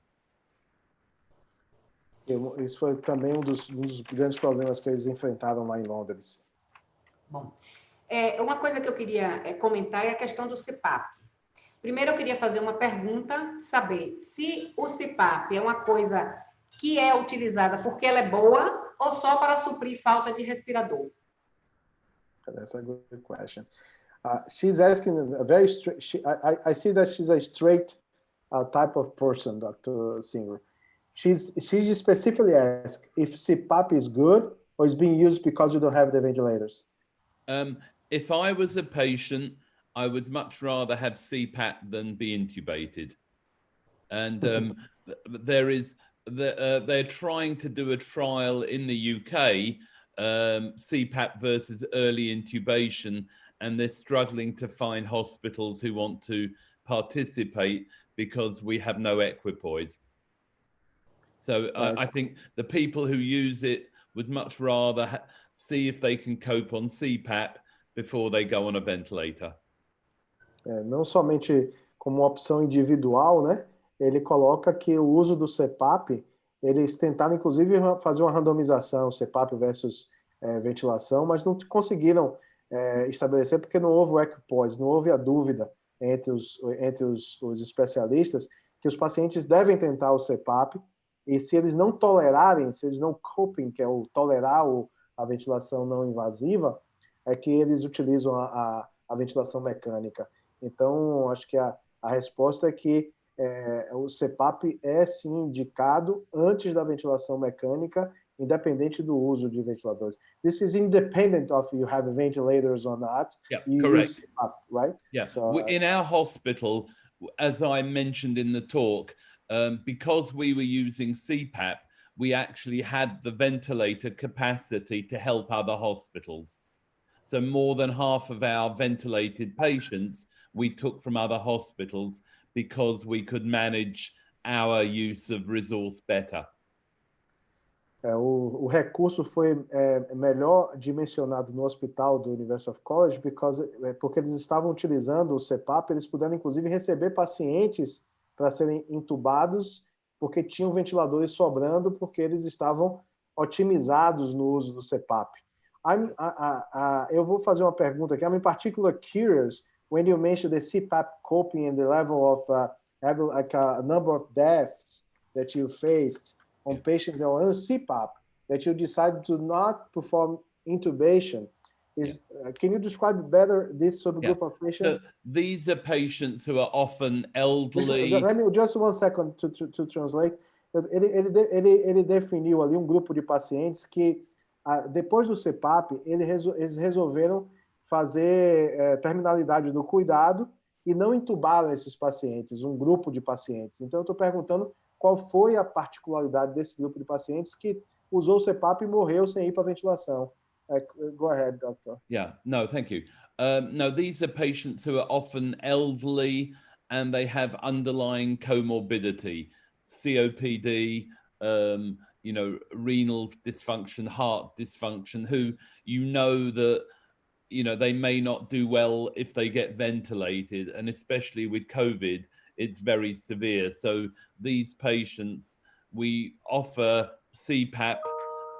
Isso foi também um dos grandes problemas que eles enfrentaram lá em Londres. Bom, uma coisa que eu queria comentar é a questão do CPAP. Primeiro, eu queria fazer uma pergunta, saber se o CPAP é uma coisa que é utilizada porque ela é boa ou só para suprir falta de respirador. That's a good question. She's asking a very straight. I see that she's a straight type of person, Dr. Singer. She specifically asked if CPAP is good or is being used because you don't have the ventilators. If I was a patient, I would much rather have CPAP than be intubated. And they're trying to do a trial in the UK, CPAP versus early intubation, and they're struggling to find hospitals who want to participate because we have no equipoise. So I think the people who use it would much rather see if they can cope on CPAP before they go on a ventilator. Não somente como uma opção individual, né? Ele coloca que o uso do CPAP, eles tentaram inclusive fazer uma randomização, CPAP versus ventilação, mas não conseguiram estabelecer porque não houve o equipoise, não houve a dúvida entre os especialistas que os pacientes devem tentar o CPAP e se eles não tolerarem, se eles não coping, que é o tolerar a ventilação não invasiva, é que eles utilizam a ventilação mecânica. Então, acho que a resposta é que o CPAP é sim indicado antes da ventilação mecânica, independente do uso de ventiladores. This is independent of you have ventilators or not. Yeah, you correct. Use CPAP, right? Yeah. So, in our hospital, as I mentioned in the talk, because we were using CPAP, we actually had the ventilator capacity to help other hospitals. So more than half of our ventilated patients we took from other hospitals because we could manage our use of resource better. O recurso foi melhor dimensionado no hospital do University of College porque eles estavam utilizando o CPAP, eles puderam inclusive receber pacientes para serem intubados, porque tinham ventiladores sobrando, porque eles estavam otimizados no uso do CPAP. Eu vou fazer uma pergunta aqui. I'm in particular curious when you mentioned the CPAP coping and the level of like a number of deaths that you faced on patients that were on CPAP, that you decided to not perform intubation. Can you describe better this subgroup of patients? So these are patients who are often elderly. Let me just 1 second to translate. Ele definiu ali grupo de pacientes que, depois do CPAP, eles resolveram fazer terminalidade do cuidado e não intubaram esses pacientes, grupo de pacientes. Então, eu estou perguntando qual foi a particularidade desse grupo de pacientes que usou o CPAP e morreu sem ir para a ventilação. Go ahead, doctor. Yeah, no, thank you. No, these are patients who are often elderly and they have underlying comorbidity, COPD, renal dysfunction, heart dysfunction, who that they may not do well if they get ventilated, and especially with COVID, it's very severe. So these patients, we offer CPAP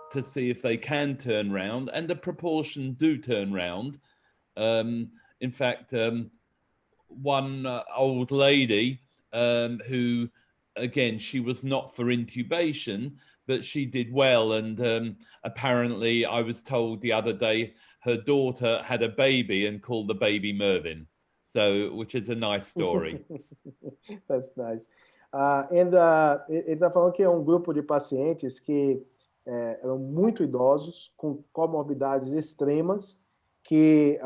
to see if they can turn round, and the proportion do turn round. In fact, one old lady who, again, she was not for intubation, but she did well. And apparently, I was told the other day, her daughter had a baby and called the baby Mervyn. So, which is a nice story. That's nice. Ele está falando que é grupo de pacientes que eram muito idosos, com comorbidades extremas, que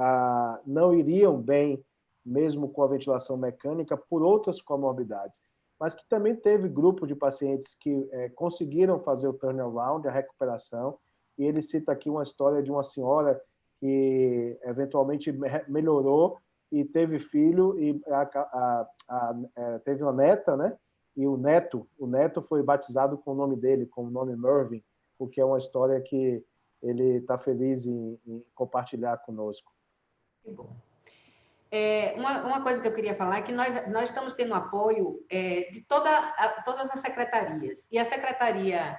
não iriam bem mesmo com a ventilação mecânica por outras comorbidades, mas que também teve grupo de pacientes que conseguiram fazer o turnaround, a recuperação, e ele cita aqui uma história de uma senhora que eventualmente melhorou e teve filho, e teve uma neta, né? E o neto foi batizado com o nome dele, com o nome Mervyn, o que é uma história que ele está feliz em compartilhar conosco. Que bom. Uma coisa que eu queria falar é que nós estamos tendo apoio de todas as secretarias. E a Secretaria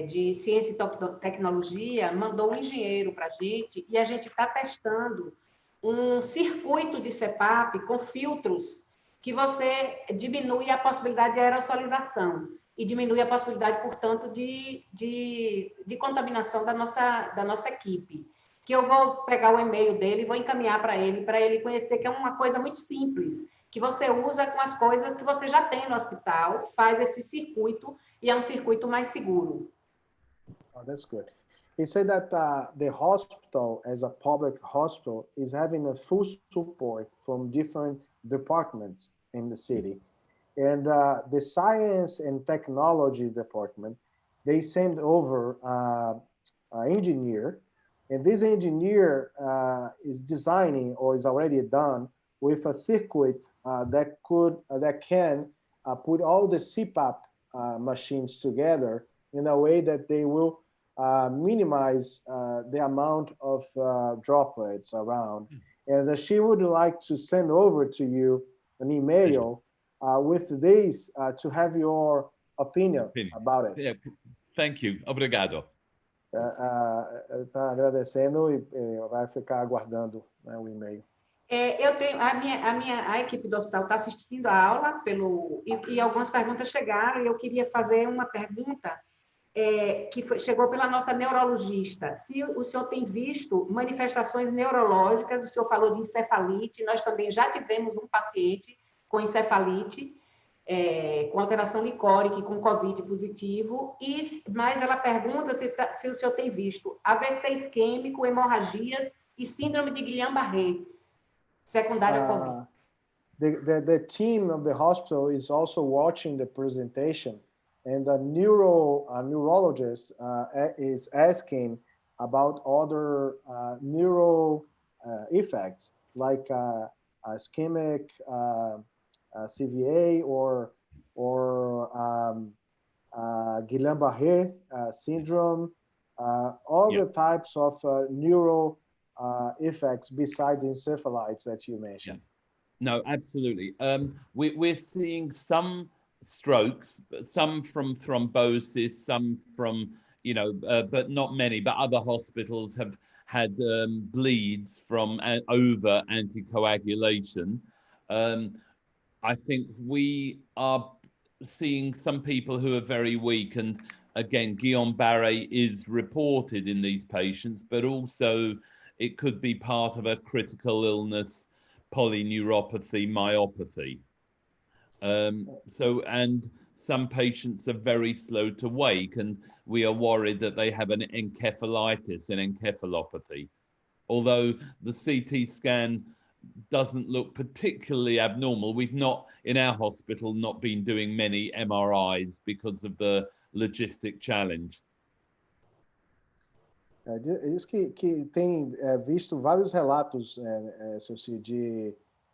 de Ciência e Tecnologia mandou um engenheiro para a gente, e a gente está testando um circuito de CPAP com filtros que você diminui a possibilidade de aerosolização e diminui a possibilidade, portanto, de contaminação da nossa equipe. Que eu vou pegar o e-mail dele e vou encaminhar para ele conhecer que é uma coisa muito simples, que você usa com as coisas que você já tem no hospital, faz esse circuito e é um circuito mais seguro. Oh, that's good. He said that the hospital, as a public hospital, is having a full support from different departments in the city. And the science and technology department, they sent over an engineer, and this engineer is designing or is already done with a circuit that can put all the CPAP machines together in a way that they will minimize the amount of droplets around. And she would like to send over to you an email with this to have your opinion about it. Yeah. Thank you. Obrigado. Está agradecendo e vai ficar aguardando, né, o e-mail. Eu tenho a equipe do hospital está assistindo a aula e algumas perguntas chegaram, e eu queria fazer uma pergunta chegou pela nossa neurologista. Se o senhor tem visto manifestações neurológicas, o senhor falou de encefalite, nós também já tivemos um paciente com encefalite, com alteração licórica e com Covid positivo, mas ela pergunta se o senhor tem visto AVC isquêmico, hemorragias e síndrome de Guillain-Barré, secundária ao Covid. The team of the hospital is also watching the presentation, and the neurologist is asking about other neuro effects, like ischemic CVA or Guillain-Barré syndrome, all the types of neural effects besides the encephalitis that you mentioned. No, absolutely. We're seeing some strokes, some from thrombosis, some from, but not many, but other hospitals have had bleeds from over anticoagulation. I think we are seeing some people who are very weak, and again, Guillain-Barré is reported in these patients, but also it could be part of a critical illness, polyneuropathy, myopathy. And some patients are very slow to wake, and we are worried that they have an encephalitis, an encephalopathy. Although the CT scan doesn't look particularly abnormal, we've not, in our hospital, not been doing many MRIs because of the logistic challenge. Diz que tem visto vários relatos,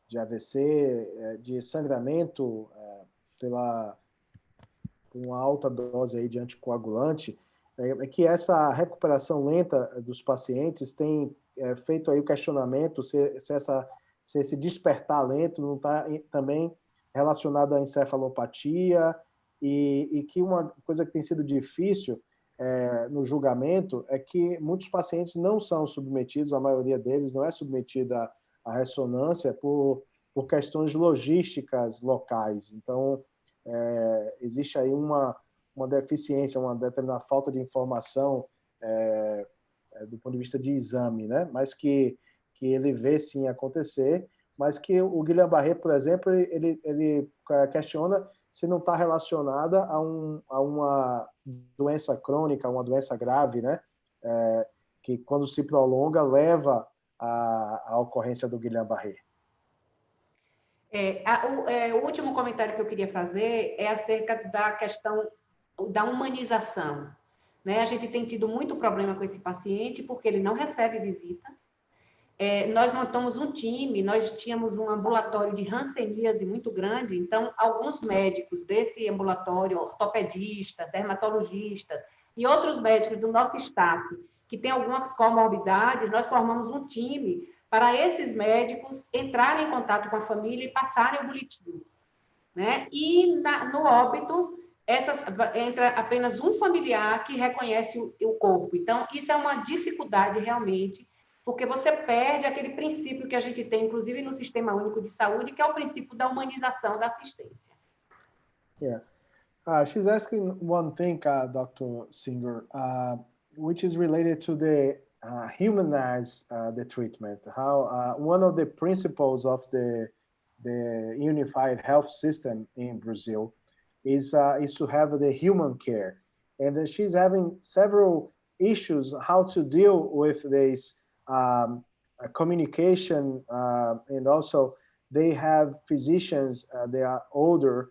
de AVC, de sangramento por uma alta dose aí de anticoagulante, que essa recuperação lenta dos pacientes tem feito aí o questionamento se esse despertar lento não está também relacionado à encefalopatia, e que uma coisa que tem sido difícil no julgamento é que muitos pacientes não são submetidos, a maioria deles não é submetida à ressonância por questões logísticas locais. Então, existe aí uma deficiência, uma determinada falta de informação do ponto de vista de exame, né? Mas que ele vê sim acontecer, mas que o Guillain-Barré, por exemplo, ele questiona se não está relacionada a uma doença crônica, uma doença grave, né? Que quando se prolonga leva à ocorrência do Guillain-Barré. O último comentário que eu queria fazer é acerca da questão da humanização, né? A gente tem tido muito problema com esse paciente porque ele não recebe visita. Nós montamos um time, nós tínhamos um ambulatório de hanseníase muito grande, então alguns médicos desse ambulatório, ortopedistas, dermatologistas e outros médicos do nosso staff que têm algumas comorbidades, nós formamos um time para esses médicos entrarem em contato com a família e passarem o boletim, né? E no óbito, entra apenas um familiar que reconhece o corpo. Então, isso é uma dificuldade realmente, porque você perde aquele princípio que a gente tem, inclusive no Sistema Único de Saúde, que é o princípio da humanização da assistência. Yeah. She's asking one thing, Dr. Singer, which is related to the humanize the treatment. How one of the principles of the unified health system in Brazil is to have the human care, and she's having several issues how to deal with this communication, and also they have physicians, they are older,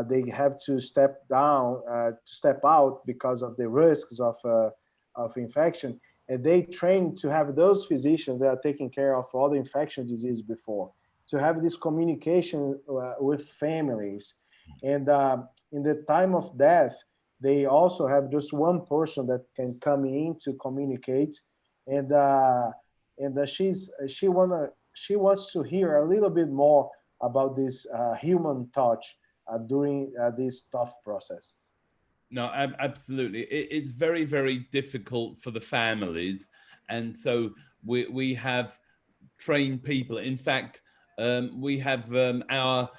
they have to step out because of the risks of infection, and they train to have those physicians that are taking care of all the infection disease before, to have this communication with families. And in the time of death, they also have just one person that can come in to communicate, and she wants to hear a little bit more about this human touch during this tough process. No, absolutely. It's very, very difficult for the families. And so we have trained people. In fact, we have our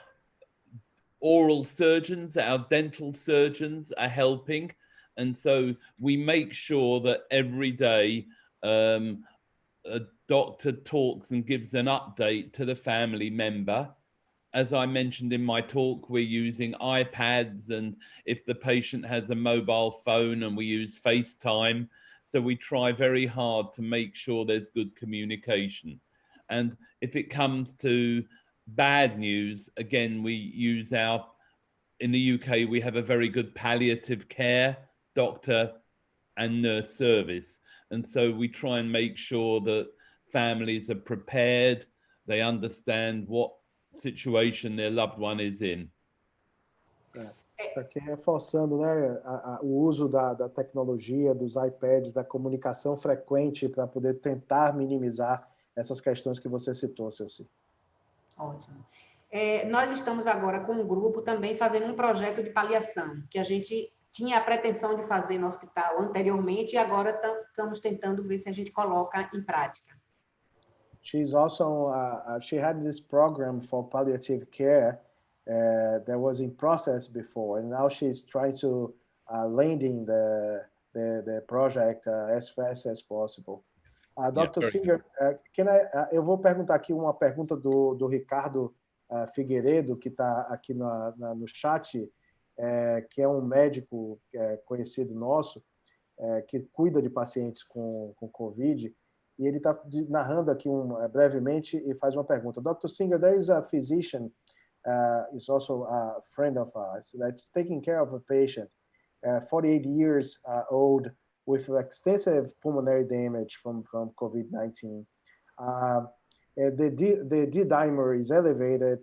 oral surgeons, our dental surgeons are helping. And so we make sure that every day a doctor talks and gives an update to the family member. As I mentioned in my talk, we're using iPads, and if the patient has a mobile phone, and we use FaceTime. So we try very hard to make sure there's good communication. And if it comes to bad news, again, we use in the UK, we have a very good palliative care doctor and nurse service. And so we try and make sure that families are prepared, they understand what situation their loved one is in. Aqui reforçando, né, o uso da tecnologia, dos iPads, da comunicação frequente para poder tentar minimizar essas questões que você citou, Celci. Ótimo. Nós estamos agora com um grupo também fazendo um projeto de paliação, que a gente tinha a pretensão de fazer no hospital anteriormente e agora estamos tentando ver se a gente coloca em prática. She's also, she had this program for palliative care that was in process before, and now she's trying to landing the project as fast as possible. Dr. Singer, eu vou perguntar aqui uma pergunta do Ricardo Figueiredo, que está aqui no chat, que é um médico conhecido nosso, que cuida de pacientes com Covid, e ele está narrando aqui brevemente e faz uma pergunta. Dr. Singer, there is a physician, is also a friend of ours, that's taking care of a patient, 48 years old, with extensive pulmonary damage from COVID-19. The D-dimer is elevated.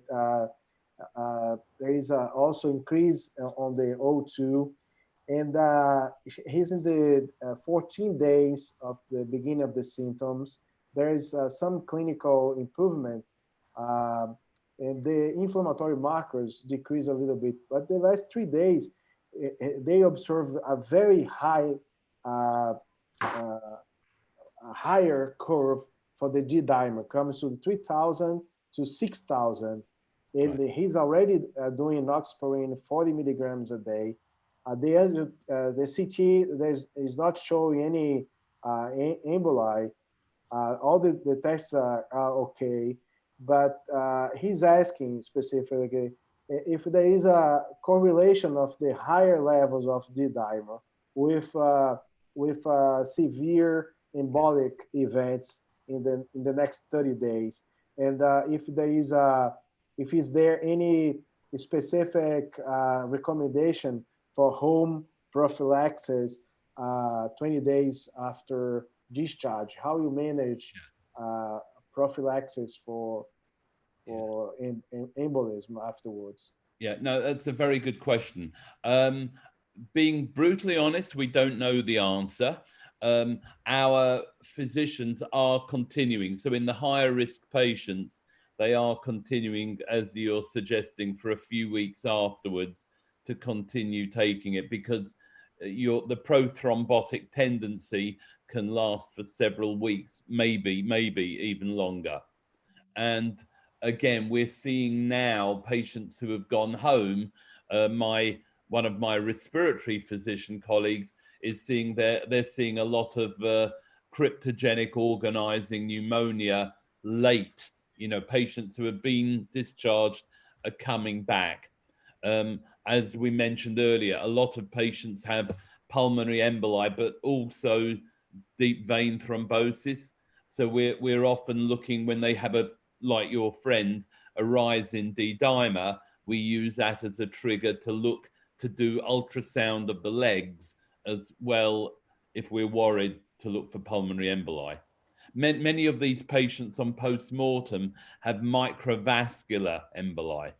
There is also increase on the O2, and he's in the 14 days of the beginning of the symptoms. There is some clinical improvement, and the inflammatory markers decrease a little bit. But the last 3 days, they observe a very higher curve for the D-dimer, comes to 3,000 to 6,000. And he's already doing enoxaparin 40 milligrams a day. The CT is not showing any emboli. All the tests are okay, but he's asking specifically if there is a correlation of the higher levels of D-dimer with severe embolic events in the next 30 days, and if is there any specific recommendation for home prophylaxis 20 days after discharge? How you manage prophylaxis for embolism afterwards? Yeah, no, that's a very good question. Being brutally honest, we don't know the answer. Our physicians are continuing. So in the higher risk patients, they are continuing, as you're suggesting, for a few weeks afterwards to continue taking it, because the prothrombotic tendency can last for several weeks, maybe even longer. And again, we're seeing now patients who have gone home. One of my respiratory physician colleagues is seeing they're seeing a lot of cryptogenic organizing pneumonia late. You know, patients who have been discharged are coming back. As we mentioned earlier, a lot of patients have pulmonary emboli, but also deep vein thrombosis. So we're often looking, when they have like your friend, a rise in D-dimer, we use that as a trigger to do ultrasound of the legs as well, if we're worried, to look for pulmonary emboli. Many of these patients on post-mortem have microvascular emboli.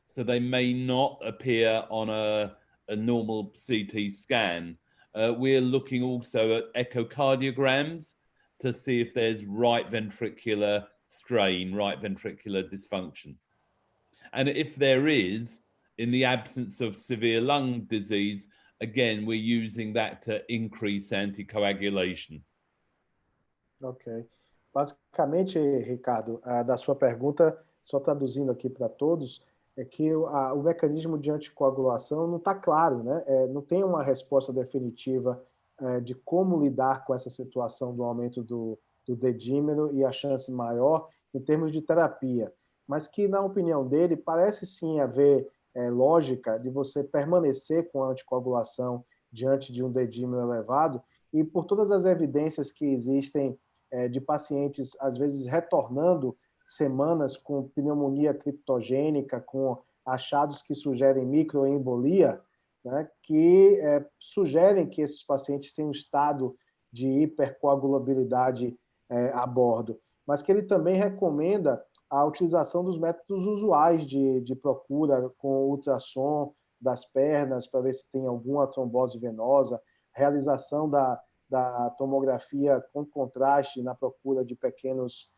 So they may not appear on a normal CT scan. We're looking also at echocardiograms to see if there's right ventricular strain, right ventricular dysfunction. And if there is, in the absence of severe lung disease, again, we're using that to increase anticoagulation. Ok. Basicamente, Ricardo, da sua pergunta, só traduzindo aqui para todos, é que o mecanismo de anticoagulação não está claro, né? Não tem uma resposta definitiva de como lidar com essa situação do aumento do D-dímero e a chance maior em termos de terapia, mas que, na opinião dele, parece sim haver lógica de você permanecer com a anticoagulação diante de um D-dímero elevado, e por todas as evidências que existem de pacientes, às vezes, retornando semanas com pneumonia criptogênica, com achados que sugerem microembolia, né, que sugerem que esses pacientes têm um estado de hipercoagulabilidade a bordo, mas que ele também recomenda a utilização dos métodos usuais de procura, com ultrassom, das pernas para ver se tem alguma trombose venosa, realização da tomografia com contraste na procura de pequenos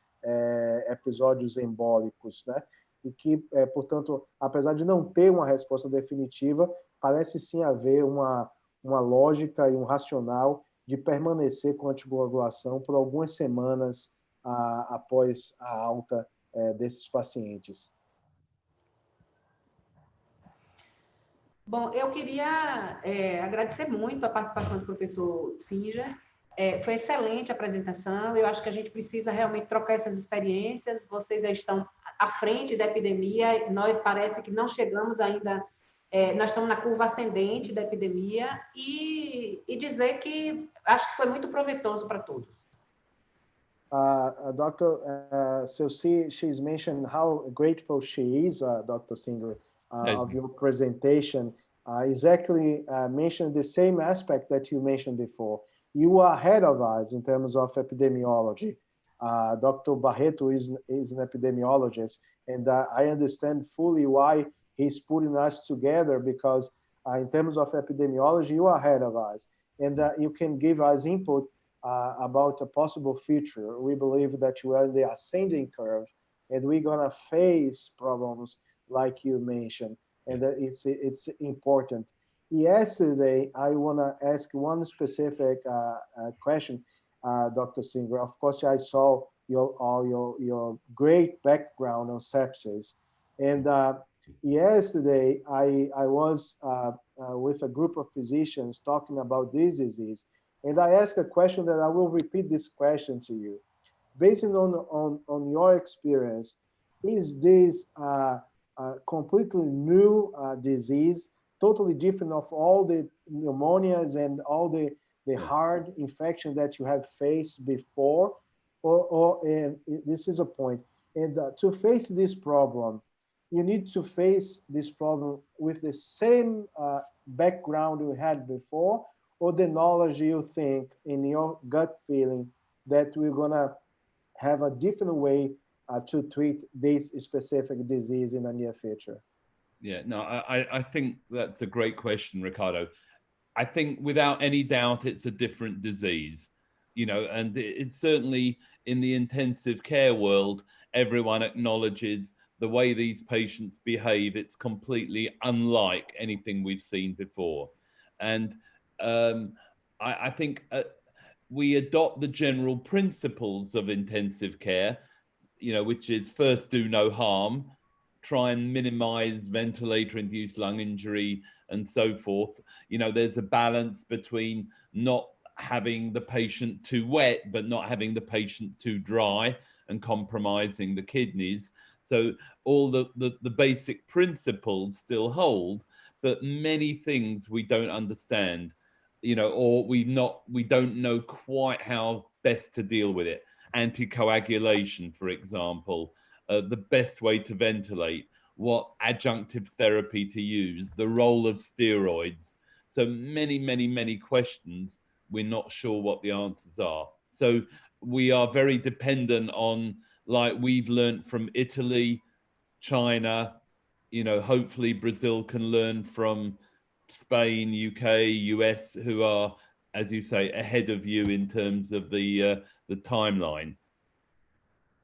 episódios embólicos, né? E que, portanto, apesar de não ter uma resposta definitiva, parece sim haver uma lógica e um racional de permanecer com a anticoagulação por algumas semanas após a alta desses pacientes. Bom, eu queria agradecer muito a participação do professor Singer. Foi excelente a apresentação. Eu acho que a gente precisa realmente trocar essas experiências. Vocês já estão à frente da epidemia. Nós parece que não chegamos ainda. Nós estamos na curva ascendente da epidemia e dizer que acho que foi muito proveitoso para todos. Doctor, so she's mentioned how grateful she is, Dr. Singer, of your presentation. Exactly mentioned the same aspect that you mentioned before. You are ahead of us in terms of epidemiology. Dr. Barreto is an epidemiologist, and I understand fully why he's putting us together, because in terms of epidemiology, you are ahead of us, and you can give us input about a possible future. We believe that we are in the ascending curve, and we're gonna face problems like you mentioned, and it's important. Yesterday, I wanna ask one specific question, Dr. Singer. Of course, I saw your great background on sepsis, and yesterday I was with a group of physicians talking about this disease. And I asked a question that I will repeat this question to you. Based on your experience, is this a completely new disease, totally different of all the pneumonias and all the hard infection that you have faced before? And this is a point. And to face this problem, you need to face this problem with the same background you had before, or the knowledge you think in your gut feeling that we're gonna have a different way to treat this specific disease in the near future? Yeah, no, I think that's a great question, Ricardo. I think without any doubt, it's a different disease, you know, and it's certainly in the intensive care world, everyone acknowledges the way these patients behave. It's completely unlike anything we've seen before. And I think we adopt the general principles of intensive care, you know, which is first do no harm, try and minimize ventilator-induced lung injury and so forth. You know, there's a balance between not having the patient too wet, but not having the patient too dry and compromising the kidneys. So all the basic principles still hold, but many things we don't understand, you know, or we don't know quite how best to deal with it. Anticoagulation, for example, the best way to ventilate, what adjunctive therapy to use, the role of steroids. So many questions, we're not sure what the answers are. So we are very dependent on, like we've learned from Italy, China, you know, hopefully Brazil can learn from Spain, UK, US, who are, as you say, ahead of you in terms of the timeline.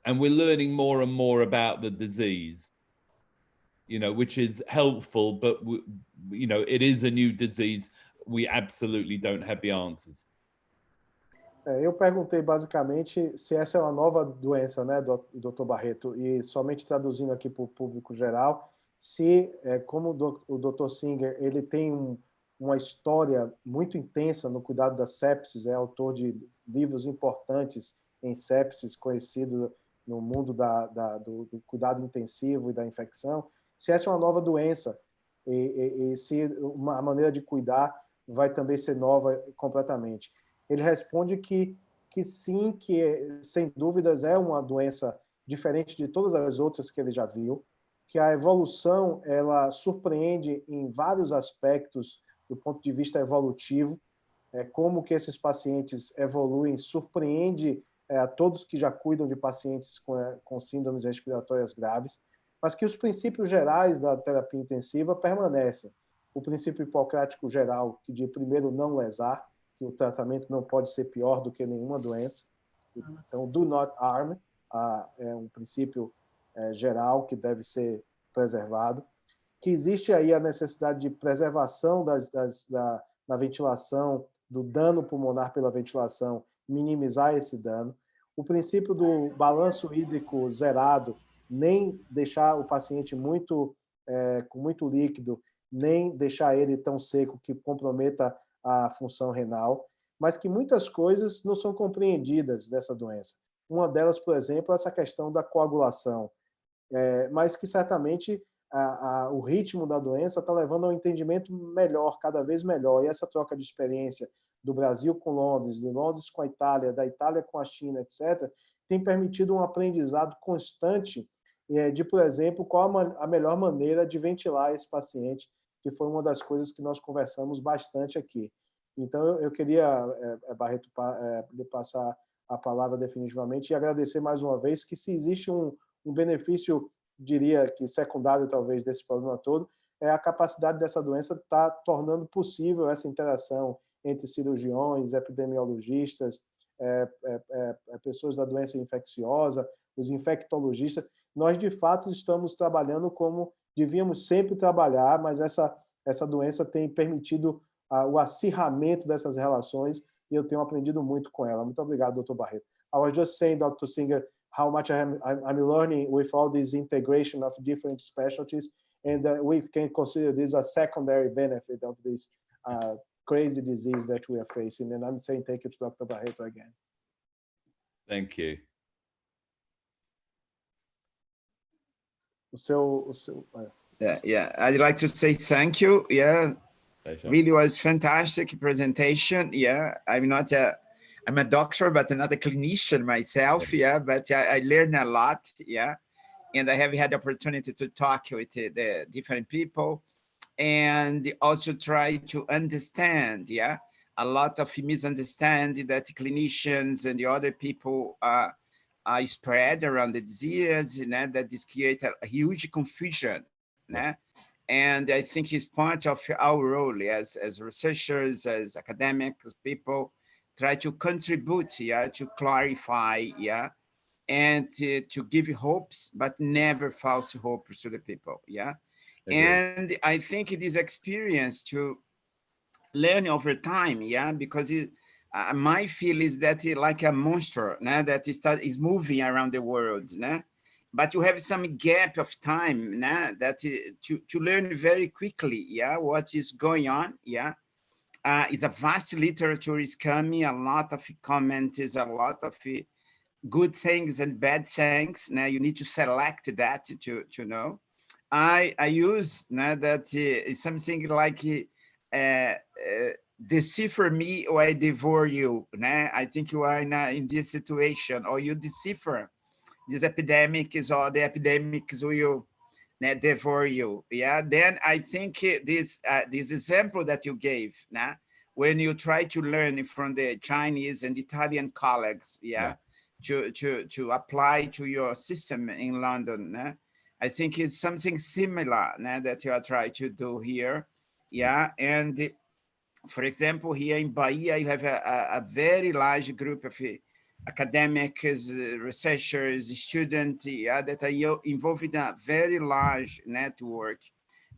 And we're learning more and more about the disease, you know, which is helpful, but, you know, it is a new disease. We absolutely don't have the answers. Eu perguntei basicamente se essa é uma nova doença, né, Dr. Barreto, e somente traduzindo aqui para o público geral, se, como o Dr. Singer, ele tem uma história muito intensa no cuidado da sepsis, é autor de livros importantes em sepsis, conhecido no mundo do cuidado intensivo e da infecção, se essa é uma nova doença e se a maneira de cuidar vai também ser nova completamente. Ele responde que sim, que sem dúvidas é uma doença diferente de todas as outras que ele já viu, que a evolução ela surpreende em vários aspectos do ponto de vista evolutivo, como que esses pacientes evoluem, surpreende a todos que já cuidam de pacientes com síndromes respiratórias graves, mas que os princípios gerais da terapia intensiva permanecem. o princípio hipocrático geral, que de primeiro não lesar, que o tratamento não pode ser pior do que nenhuma doença. Então, do not harm é um princípio geral que deve ser preservado. Que existe aí a necessidade de preservação da ventilação, do dano pulmonar pela ventilação, minimizar esse dano. O princípio do balanço hídrico zerado, nem deixar o paciente com muito líquido, nem deixar ele tão seco que comprometa a função renal, mas que muitas coisas não são compreendidas dessa doença. Uma delas, por exemplo, é essa questão da coagulação, mas que certamente o ritmo da doença está levando a um entendimento melhor, cada vez melhor, e essa troca de experiência do Brasil com Londres, de Londres com a Itália, da Itália com a China, etc., tem permitido um aprendizado constante de, por exemplo, qual a melhor maneira de ventilar esse paciente, que foi uma das coisas que nós conversamos bastante aqui. Então, eu queria, Barreto, lhe passar a palavra definitivamente e agradecer mais uma vez que, se existe um benefício, diria que secundário talvez desse problema todo, é a capacidade dessa doença estar tornando possível essa interação entre cirurgiões, epidemiologistas, pessoas da doença infecciosa, os infectologistas. Nós, de fato, estamos trabalhando como devíamos sempre trabalhar, mas essa doença tem permitido o acirramento dessas relações e eu tenho aprendido muito com ela. Muito obrigado, Dr. Barreto. I was just saying, Dr. Singer, how much I'm learning with all this integration of different specialties, and we can consider this a secondary benefit of this crazy disease that we are facing. And I'm saying thank you to Dr. Barreto again. Thank you. Yeah, I'd like to say thank you. Yeah, Pleasure. really was fantastic presentation. Yeah, I'm a doctor, but not a clinician myself. Yeah, but I learned a lot. Yeah, and I have had the opportunity to talk with the different people and also try to understand. Yeah, a lot of misunderstanding that clinicians and the other people spread around the disease, that this creates a huge confusion. And I think it's part of our role as researchers, as academics, people, try to contribute, to clarify, and to give hopes, but never false hopes to the people, And I think this experience to learn over time, because my feel is that it's like a monster, that is moving around the world, but you have some gap of time, that to learn very quickly, what is going on, it's a vast literature is coming, a lot of comments, a lot of good things and bad things. Now you need to select that to know. I use that something like decipher me or I devour you. I think you are in this situation, or you decipher this epidemic or the epidemics will devour you. Then I think this example that you gave, when you try to learn from the Chinese and Italian colleagues, to apply to your system in London, I think it's something similar that you are trying to do here. And for example, here in Bahia, you have a very large group of academics, researchers, students, that are involved in a very large network,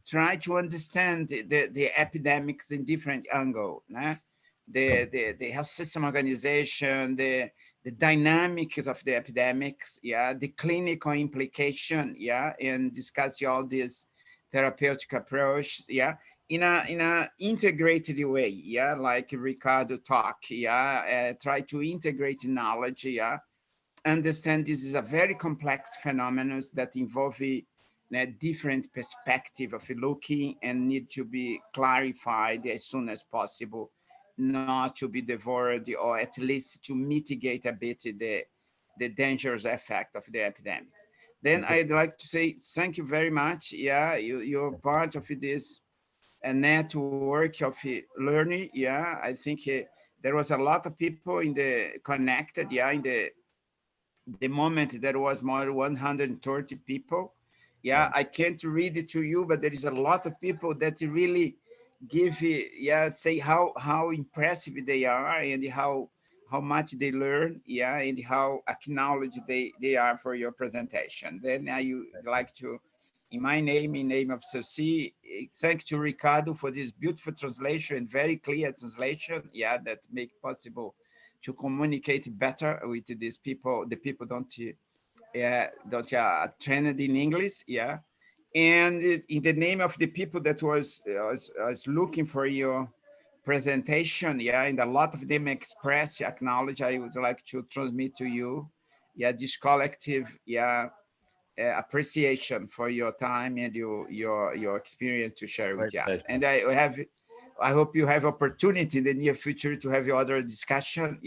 try to understand the epidemics in different angles, the health system organization, the dynamics of the epidemics, the clinical implication, and discuss all this therapeutic approach, in a integrated way, like Ricardo talked, try to integrate knowledge, understand this is a very complex phenomenon that involve a different perspective of looking and need to be clarified as soon as possible, not to be devoured, or at least to mitigate a bit the dangerous effect of the epidemic. Then I'd like to say thank you very much. You're part of this network of learning. I think there was a lot of people connected. In the moment there was more than 130 people. I can't read it to you, but there is a lot of people that really give, say how impressive they are and how much they learn, and how acknowledged they are for your presentation. Then I would like to, in my name, in name of COC, thank to Ricardo for this beautiful translation, very clear translation, that make possible to communicate better with these people. The people don't trained in English, and in the name of the people that was looking for your presentation, and a lot of them express, acknowledge, I would like to transmit to you, this collective, appreciation for your time and your experience to share with us. And I hope you have opportunity in the near future to have your other discussion,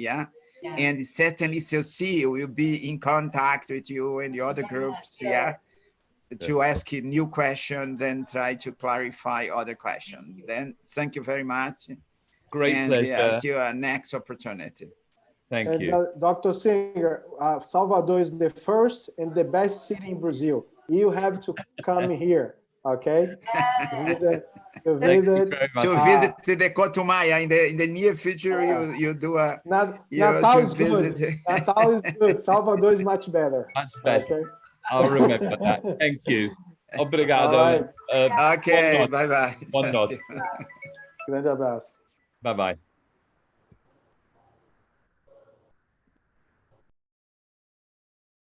and certainly COC will be in contact with you and the other groups, to ask new questions and try to clarify other questions. Then thank you very much. Great pleasure. Until our next opportunity. Thank you. Dr. Singer, Salvador is the first and the best city in Brazil. You have to come here, okay? To visit the Cotumaia in the near future. You do a Natal is good. Natal is good. Salvador is much better. Much better. Okay? I'll remember that. Thank you. Obrigado. Right. Okay, bye bye. Grande abraço. Grande abraço. Bye bye.